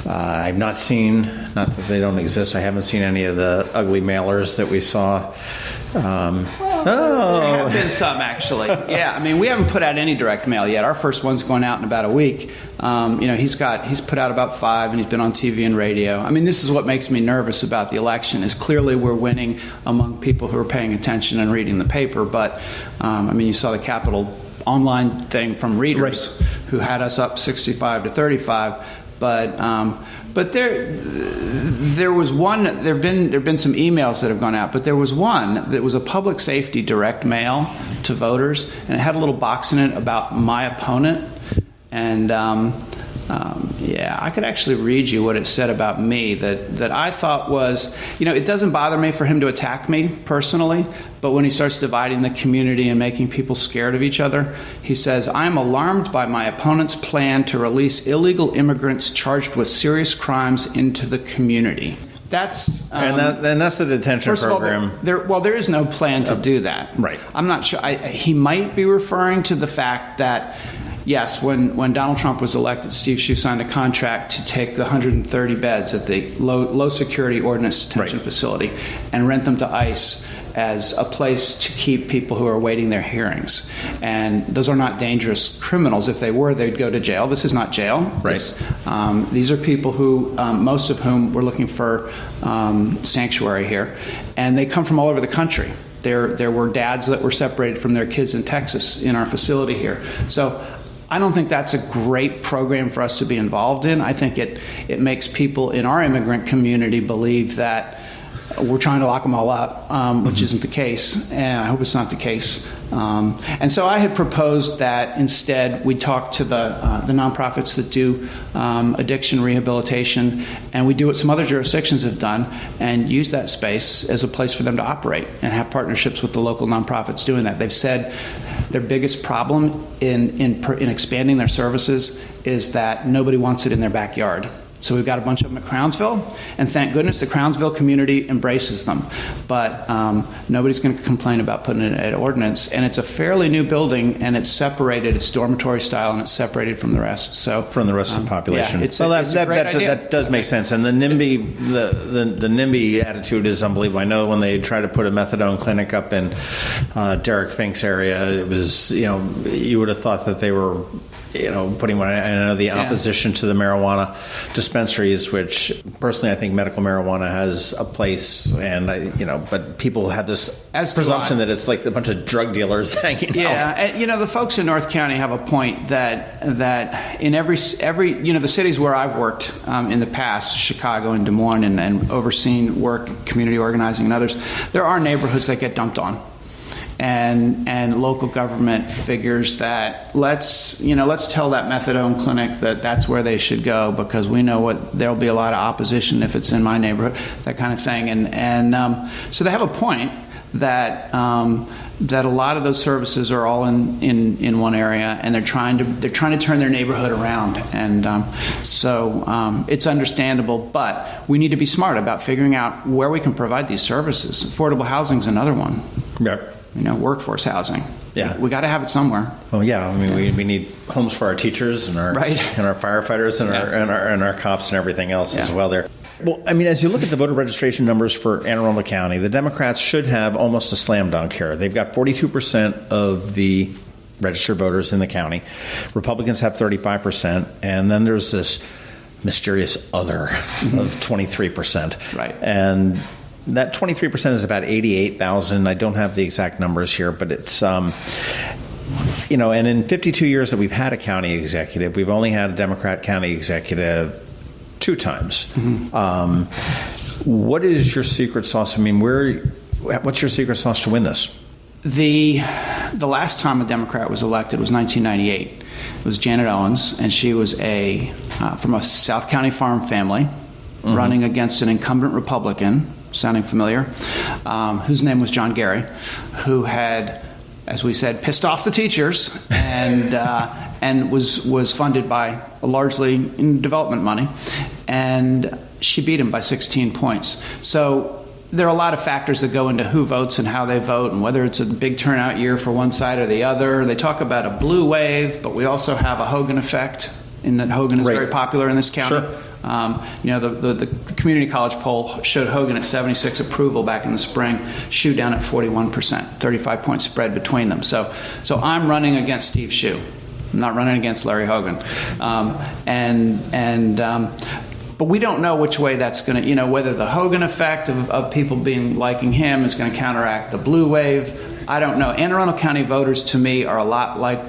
I've not seen, not that they don't exist, I haven't seen any of the ugly mailers that we saw.
There have been some, actually. Yeah, I mean, we haven't put out any direct mail yet. Our first one's going out in about a week. He's put out about 5, and he's been on TV and radio. I mean, this is what makes me nervous about the election, is clearly we're winning among people who are paying attention and reading the paper. But, you saw the Capitol online thing from readers who had us up 65 to 35. But there was one. There've been some emails that have gone out, but there was one that was a public safety direct mail to voters, and it had a little box in it about my opponent. And I could actually read you what it said about me that I thought was, it doesn't bother me for him to attack me personally, but when he starts dividing the community and making people scared of each other, he says, "I am alarmed by my opponent's plan to release illegal immigrants charged with serious crimes into the community." That's
and that's the detention program.
There is no plan to do that.
Right.
I'm not sure. He might be referring to the fact that, yes, when Donald Trump was elected, Steve Shue signed a contract to take the 130 beds at the low security ordinance detention facility and rent them to ICE as a place to keep people who are awaiting their hearings. And those are not dangerous criminals. If they were, they'd go to jail. This is not jail.
Right.
These are people who, most of whom were looking for sanctuary here, and they come from all over the country. There were dads that were separated from their kids in Texas in our facility here. So I don't think that's a great program for us to be involved in. I think it makes people in our immigrant community believe that we're trying to lock them all up, which isn't the case, and I hope it's not the case. And so I had proposed that instead we talk to the nonprofits that do addiction rehabilitation, and we do what some other jurisdictions have done, and use that space as a place for them to operate and have partnerships with the local nonprofits doing that. They've said their biggest problem in expanding their services is that nobody wants it in their backyard. So we've got a bunch of them at Crownsville, and thank goodness the Crownsville community embraces them. But nobody's going to complain about putting it at ordinance. And it's a fairly new building, and it's separated. It's dormitory style, and it's separated from the rest. So
from the rest of the population.
Yeah, it's a great idea.
That does make sense. And the NIMBY, the NIMBY attitude is unbelievable. I know when they tried to put a methadone clinic up in Derek Fink's area, it was, you would have thought that they were, putting one. I know the opposition to the marijuana dispensaries, which personally I think medical marijuana has a place, and but people have this presumption that it's like a bunch of drug dealers hanging out.
Yeah, and the folks in North County have a point that in every the cities where I've worked in the past, Chicago and Des Moines, and overseen work, community organizing, and others, there are neighborhoods that get dumped on. And local government figures that let's tell that methadone clinic that's where they should go, because we know there'll be a lot of opposition if it's in my neighborhood, that kind of thing. And so they have a point that a lot of those services are all in one area, and they're trying to turn their neighborhood around. And so it's understandable, but we need to be smart about figuring out where we can provide these services. Affordable housing is another one.
Yep.
Workforce housing.
Yeah,
we got to have it somewhere.
Oh yeah, I mean we need homes for our teachers and our firefighters and our cops and everything else as well. There. Well, I mean, as you look at the voter registration numbers for Anne Arundel County, the Democrats should have almost a slam dunk here. They've got 42% of the registered voters in the county. Republicans have 35%. And then there's this mysterious other of 23%.
Right.
And that 23% is about 88,000. I don't have the exact numbers here, but it's, and in 52 years that we've had a county executive, we've only had a Democrat county executive 2 times. What is your secret sauce? I mean, what's your secret sauce to win this?
The last time a Democrat was elected was 1998. It was Janet Owens, and she was from a South County farm family running against an incumbent Republican, sounding familiar, whose name was John Gary, who had, as we said, pissed off the teachers and was funded by largely in development money, and she beat him by 16 points. So there are a lot of factors that go into who votes and how they vote and whether it's a big turnout year for one side or the other. They talk about a blue wave, but we also have a Hogan effect in that Hogan is very popular in this county.
Sure.
The community college poll showed Hogan at 76 approval back in the spring, Shue down at 41%, 35-point spread between them. So I'm running against Steve Shue. I'm not running against Larry Hogan. But we don't know which way that's going to, whether the Hogan effect of people liking him is going to counteract the blue wave. I don't know. Anne Arundel County voters, to me, are a lot like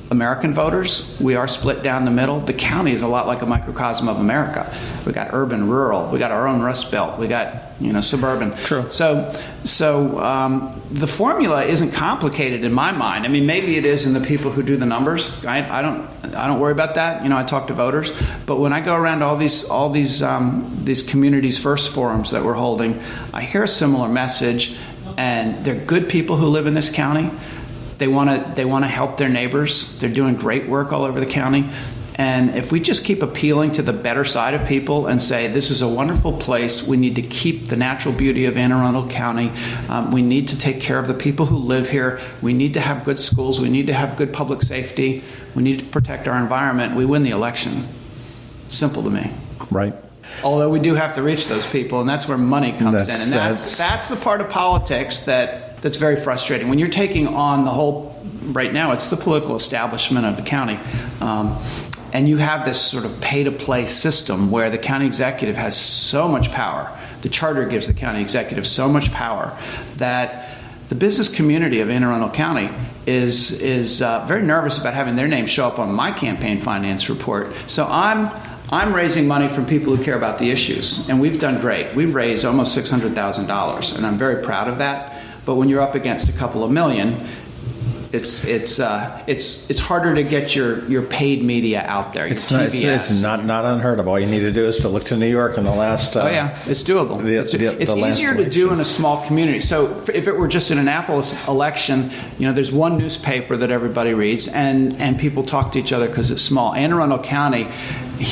American voters. We are split down the middle. The county is a lot like a microcosm of America. We got urban, rural. We got our own Rust Belt. We got suburban.
True.
So the formula isn't complicated in my mind. I mean, maybe it is in the people who do the numbers. I don't worry about that. I talk to voters, but when I go around all these communities first forums that we're holding, I hear a similar message, and they're good people who live in this county. They want to help their neighbors. They're doing great work all over the county. And if we just keep appealing to the better side of people and say, this is a wonderful place, we need to keep the natural beauty of Anne Arundel County. We need to take care of the people who live here. We need to have good schools. We need to have good public safety. We need to protect our environment. We win the election. Simple to me.
Right.
Although we do have to reach those people, and that's where money comes in. And that's the part of politics that's very frustrating. When you're taking on the whole, right now, it's the political establishment of the county. And you have this sort of pay-to-play system where the county executive has so much power. The charter gives the county executive so much power that the business community of Anne Arundel County is very nervous about having their name show up on my campaign finance report. So I'm raising money from people who care about the issues, and we've done great. We've raised almost $600,000, and I'm very proud of that. But when you're up against a couple of million, it's harder to get your paid media out there.
It's not unheard of. All you need to do is to look to New York in the last.
It's doable. It's easier to do in a small community. So if it were just an Annapolis election, there's one newspaper that everybody reads, and people talk to each other because it's small. Anne Arundel County,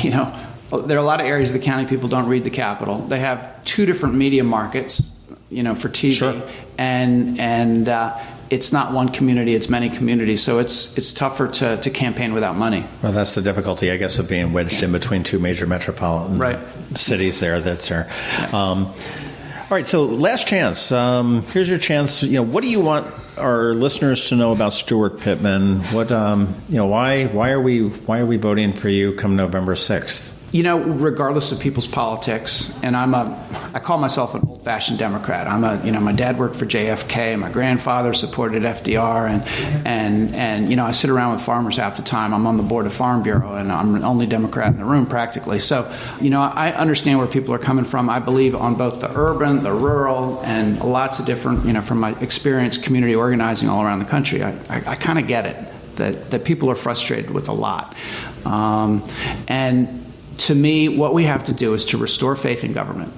there are a lot of areas of the county people don't read the Capitol. They have 2 different media markets, for TV,
sure.
and it's not one community, it's many communities, so it's tougher to campaign without money.
Well, that's the difficulty, I guess, of being wedged in between 2 major metropolitan cities there. That's there. All right, so last chance. Here's your chance. What do you want our listeners to know about Steuart Pittman? What why are we voting for you come November 6th?
Regardless of people's politics, and I call myself an old-fashioned Democrat. My dad worked for JFK. My grandfather supported FDR, and I sit around with farmers half the time. I'm on the board of Farm Bureau, and I'm the only Democrat in the room practically. So, I understand where people are coming from. I believe on both the urban, the rural, and lots of different, from my experience community organizing all around the country. I kind of get it that people are frustrated with a lot, and to me, what we have to do is to restore faith in government,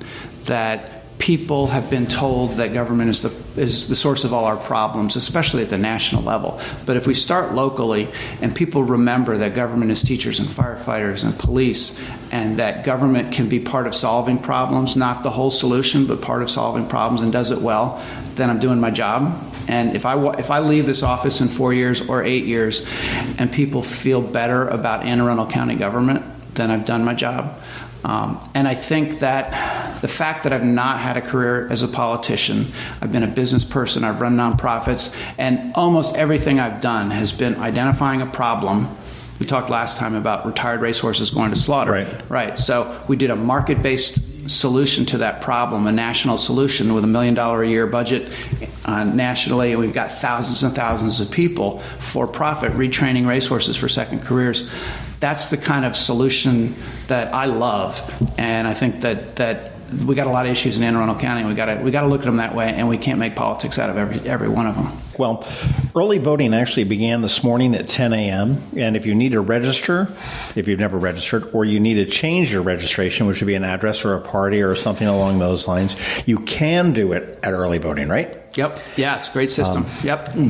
that people have been told that government is the source of all our problems, especially at the national level. But if we start locally and people remember that government is teachers and firefighters and police, and that government can be part of solving problems, not the whole solution, but part of solving problems, and does it well, then I'm doing my job. And if I leave this office in 4 years or 8 years and people feel better about Anne Arundel County government, then I've done my job. And I think that the fact that I've not had a career as a politician, I've been a business person, I've run nonprofits, and almost everything I've done has been identifying a problem. We talked last time about retired racehorses going to slaughter. Right. So we did a market-based solution to that problem, a national solution with $1 million a year budget nationally, and we've got thousands and thousands of people for profit retraining racehorses for second careers. That's the kind of solution that I love, and I think that we got a lot of issues in Anne Arundel County, and we got to look at them that way, and we can't make politics out of every one of them.
Well, early voting actually began this morning at 10 a.m., and if you need to register, if you've never registered, or you need to change your registration, which would be an address or a party or something along those lines, you can do it at early voting, right?
Yep. Yeah, it's a great system.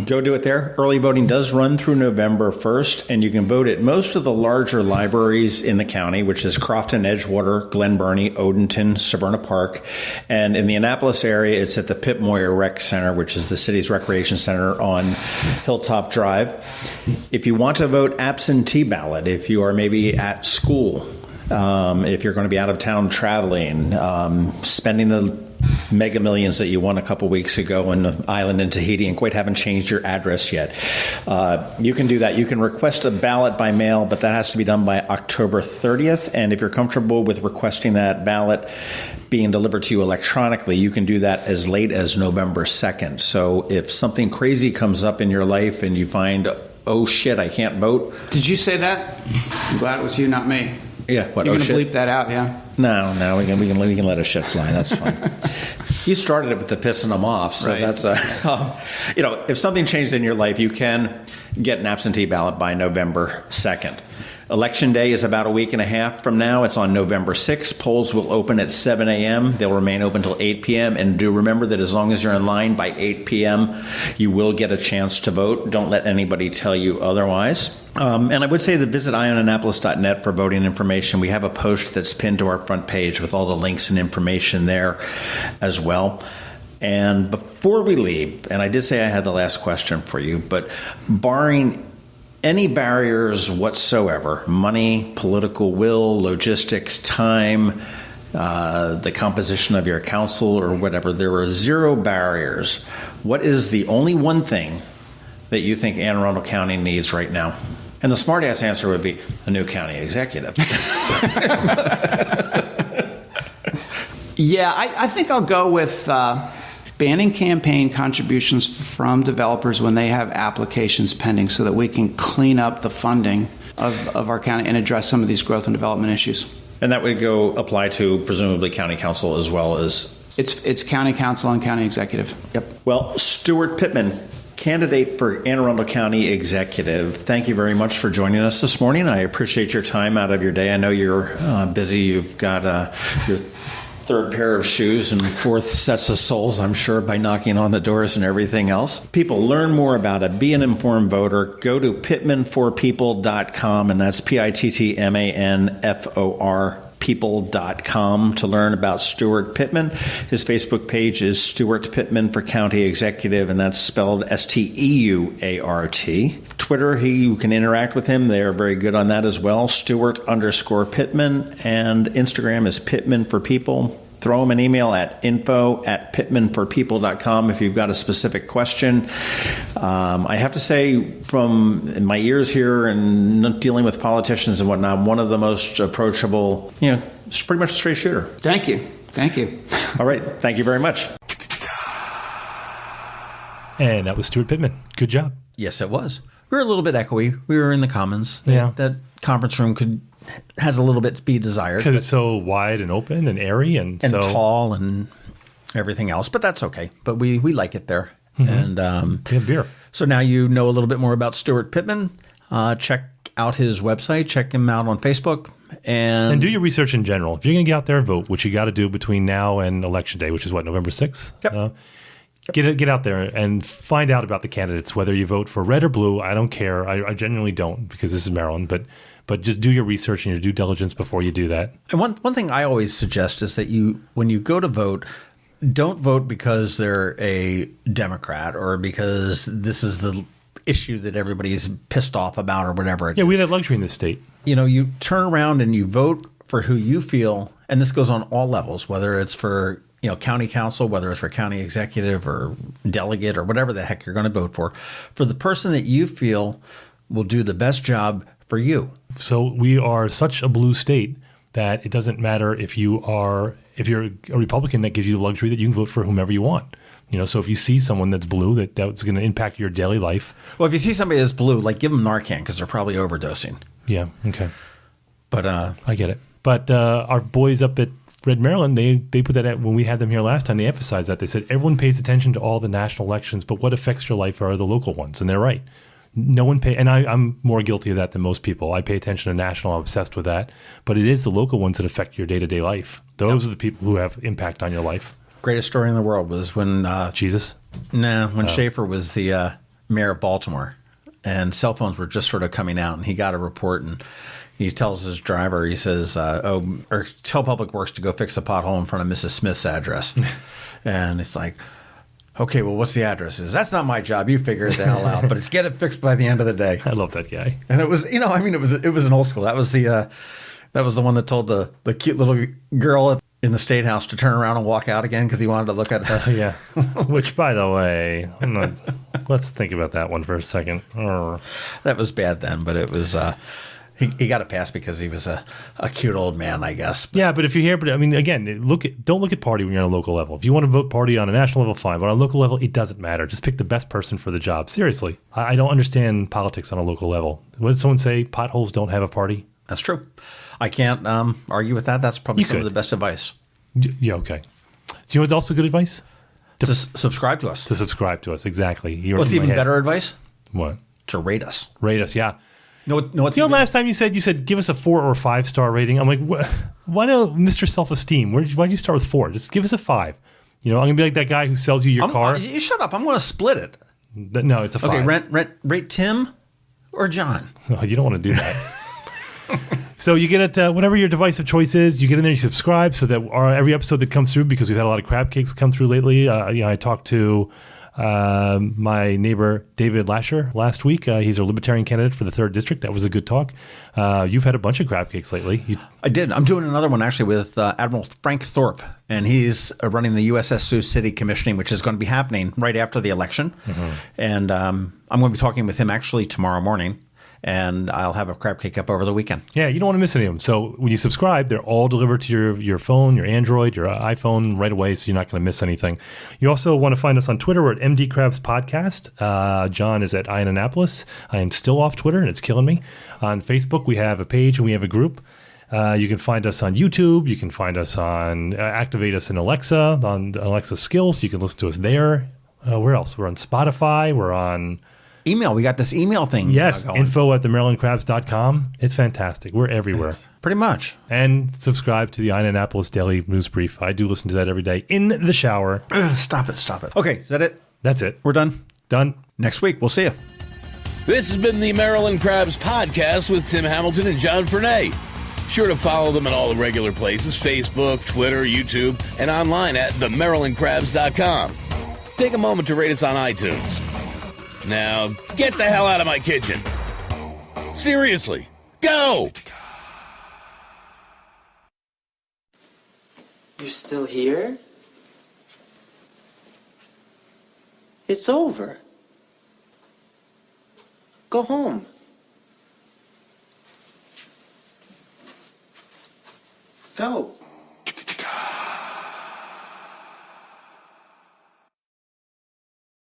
Go do it there. Early voting does run through November 1st, and you can vote at most of the larger libraries in the county, which is Crofton, Edgewater, Glen Burnie, Odenton, Severna Park. And in the Annapolis area, it's at the Pip Moyer Rec Center, which is the city's recreation center on Hilltop Drive. If you want to vote absentee ballot, if you are maybe at school, if you're going to be out of town traveling, spending the mega millions that you won a couple weeks ago on the island in Tahiti and quite haven't changed your address yet, you can do that. You can request a ballot by mail, but that has to be done by October 30th. And if you're comfortable with requesting that ballot being delivered to you electronically, you can do that as late as November 2nd. So if something crazy comes up in your life and you find, oh shit, I can't vote.
Did you say that? I'm glad it was you, not me.
Yeah, what?
You're going to bleep that out, yeah?
No, we can let a shit fly. That's fine. You started it with the pissing them off, so
right.
That's if something changed in your life, you can get an absentee ballot by November 2nd. Election day is about a week and a half from now. It's on November 6th. Polls will open at 7 a.m. They'll remain open until 8 p.m. And do remember that as long as you're in line by 8 p.m., you will get a chance to vote. Don't let anybody tell you otherwise. And I would say that visit ionannapolis.net for voting information. We have a post that's pinned to our front page with all the links and information there as well. And before we leave, and I did say I had the last question for you, but barring any barriers whatsoever, money, political will, logistics, time, the composition of your council or whatever, there are zero barriers. What is the only one thing that you think Anne Arundel County needs right now? And the smart-ass answer would be a new county executive.
Yeah, I think I'll go with banning campaign contributions from developers when they have applications pending so that we can clean up the funding of our county and address some of these growth and development issues.
And that would apply to presumably county council as well as...
It's county council and county executive. Yep.
Well, Steuart Pittman, candidate for Anne Arundel County Executive, thank you very much for joining us this morning. I appreciate your time out of your day. I know you're busy. You've got your third pair of shoes and fourth sets of soles, I'm sure, by knocking on the doors and everything else. People, learn more about it. Be an informed voter. Go to pittmanforpeople.com, and that's PITTMANFOR people.com to learn about Steuart Pittman. His Facebook page is Steuart Pittman for County Executive, and that's spelled STEUART. Twitter, you can interact with him. They are very good on that as well. Steuart_Pittman, and Instagram is Pittman for People. Throw him an email at info@pittmanforpeople.com if you've got a specific question. I have to say, from my years here and dealing with politicians and whatnot, one of the most approachable, it's pretty much a straight shooter.
Thank you.
All right. Thank you very much.
And that was Steuart Pittman. Good job.
Yes, it was. We were a little bit echoey. We were in the Commons.
Yeah.
That conference room has a little bit to be desired.
Because it's so wide and open and airy and so
tall and everything else. But that's okay. But we like it there. Mm-hmm. And
we have beer.
So now you know a little bit more about Steuart Pittman. Check out his website. Check him out on Facebook. And
do your research in general. If you're going to get out there and vote, which you got to do between now and Election Day, which is November 6th?
Yep.
Get out there and find out about the candidates, whether you vote for red or blue. I don't care. I genuinely don't, because this is Maryland. But just do your research and your due diligence before you do that.
And one thing I always suggest is that when you go to vote, don't vote because they're a Democrat or because this is the issue that everybody's pissed off about or whatever it is.
Yeah, we have that luxury in this state.
You turn around and you vote for who you feel and this goes on all levels, whether it's for county council, whether it's for county executive or delegate or whatever the heck you're going to vote for the person that you feel will do the best job for you.
So we are such a blue state that it doesn't matter if you're a Republican, that gives you the luxury that you can vote for whomever you want. So if you see someone that's blue, that's going to impact your daily life.
Well, if you see somebody that's blue, like give them Narcan because they're probably overdosing.
Yeah. Okay.
But
I get it. But our boys up at Red Maryland, they put that out when we had them here last time. They emphasized that. They said everyone pays attention to all the national elections, but what affects your life are the local ones. And they're right. No one and I'm more guilty of that than most people. I pay attention to national. I'm obsessed with that. But it is the local ones that affect your day-to-day life. Those are the people who have impact on your life.
Greatest story in the world was when
Jesus?
When Schaefer was the mayor of Baltimore, and cell phones were just sort of coming out, and he got a report, and he tells his driver, he says, or tell Public Works to go fix a pothole in front of Mrs. Smith's address. And it's like, okay, well, what's the address? He says, that's not my job. You figure it the hell out, but get it fixed by the end of the day.
I love that guy.
And it was, it was an old school. That was the one that told the cute little girl in the State House to turn around and walk out again because he wanted to look at her.
Yeah. Which, by the way, let's think about that one for a second.
That was bad then, but it was he got a pass because he was a cute old man, I guess.
Yeah, but if you're here, again, don't look at party when you're on a local level. If you want to vote party on a national level, fine. But on a local level, it doesn't matter. Just pick the best person for the job. Seriously, I don't understand politics on a local level. What did someone say? Potholes don't have a party?
That's true. I can't argue with that. That's probably some of the best advice.
Yeah, okay. Do you know what's also good advice?
To subscribe to us.
To subscribe to us, exactly.
What's even better advice?
What?
To rate us.
Rate us, yeah.
Last
time you said give us a 4 or 5 star rating. I'm like, why no, Mr. Self-Esteem? Why'd you start with 4? Just give us a 5. I'm gonna be like that guy who sells you your car.
You shut up. I'm gonna split it.
No, it's a 5.
Okay, rate Tim or John.
Oh, you don't want to do that. So you get it, whatever your device of choice is, you get in there, you subscribe so that every episode that comes through, because we've had a lot of crab cakes come through lately. I talked to my neighbor David Lasher last week. He's a Libertarian candidate for the 3rd District. That was a good talk. You've had a bunch of crab cakes lately.
I did. I'm doing another one actually with Admiral Frank Thorpe, and he's running the USS Sioux City commissioning, which is going to be happening right after the election. Mm-hmm. And I'm going to be talking with him actually tomorrow morning. And I'll have a crab cake up over the weekend.
Yeah, you don't want to miss any of them. So when you subscribe, they're all delivered to your phone, your Android, your iPhone right away, so you're not going to miss anything. You also want to find us on Twitter. We're at MD Krabs Podcast. John is at Annapolis. I am still off Twitter, and it's killing me. On Facebook, we have a page and we have a group. You can find us on YouTube. You can find us on activate us in Alexa, on Alexa Skills. You can listen to us there. Where else? We're on Spotify. We're on...
Email. We got this email thing.
Yes, info@themarylandcrabs.com. It's fantastic. We're everywhere.
Pretty much.
And subscribe to the Annapolis Daily News Brief. I do listen to that every day in the shower.
Stop it. Okay, is that it?
That's it.
We're done?
Done.
Next week. We'll see you.
This has been the Maryland Crabs Podcast with Tim Hamilton and John Fernay. Sure to follow them in all the regular places, Facebook, Twitter, YouTube, and online at themarylandcrabs.com. Take a moment to rate us on iTunes. Now, get the hell out of my kitchen. Seriously, go!
You're still here? It's over. Go home. Go.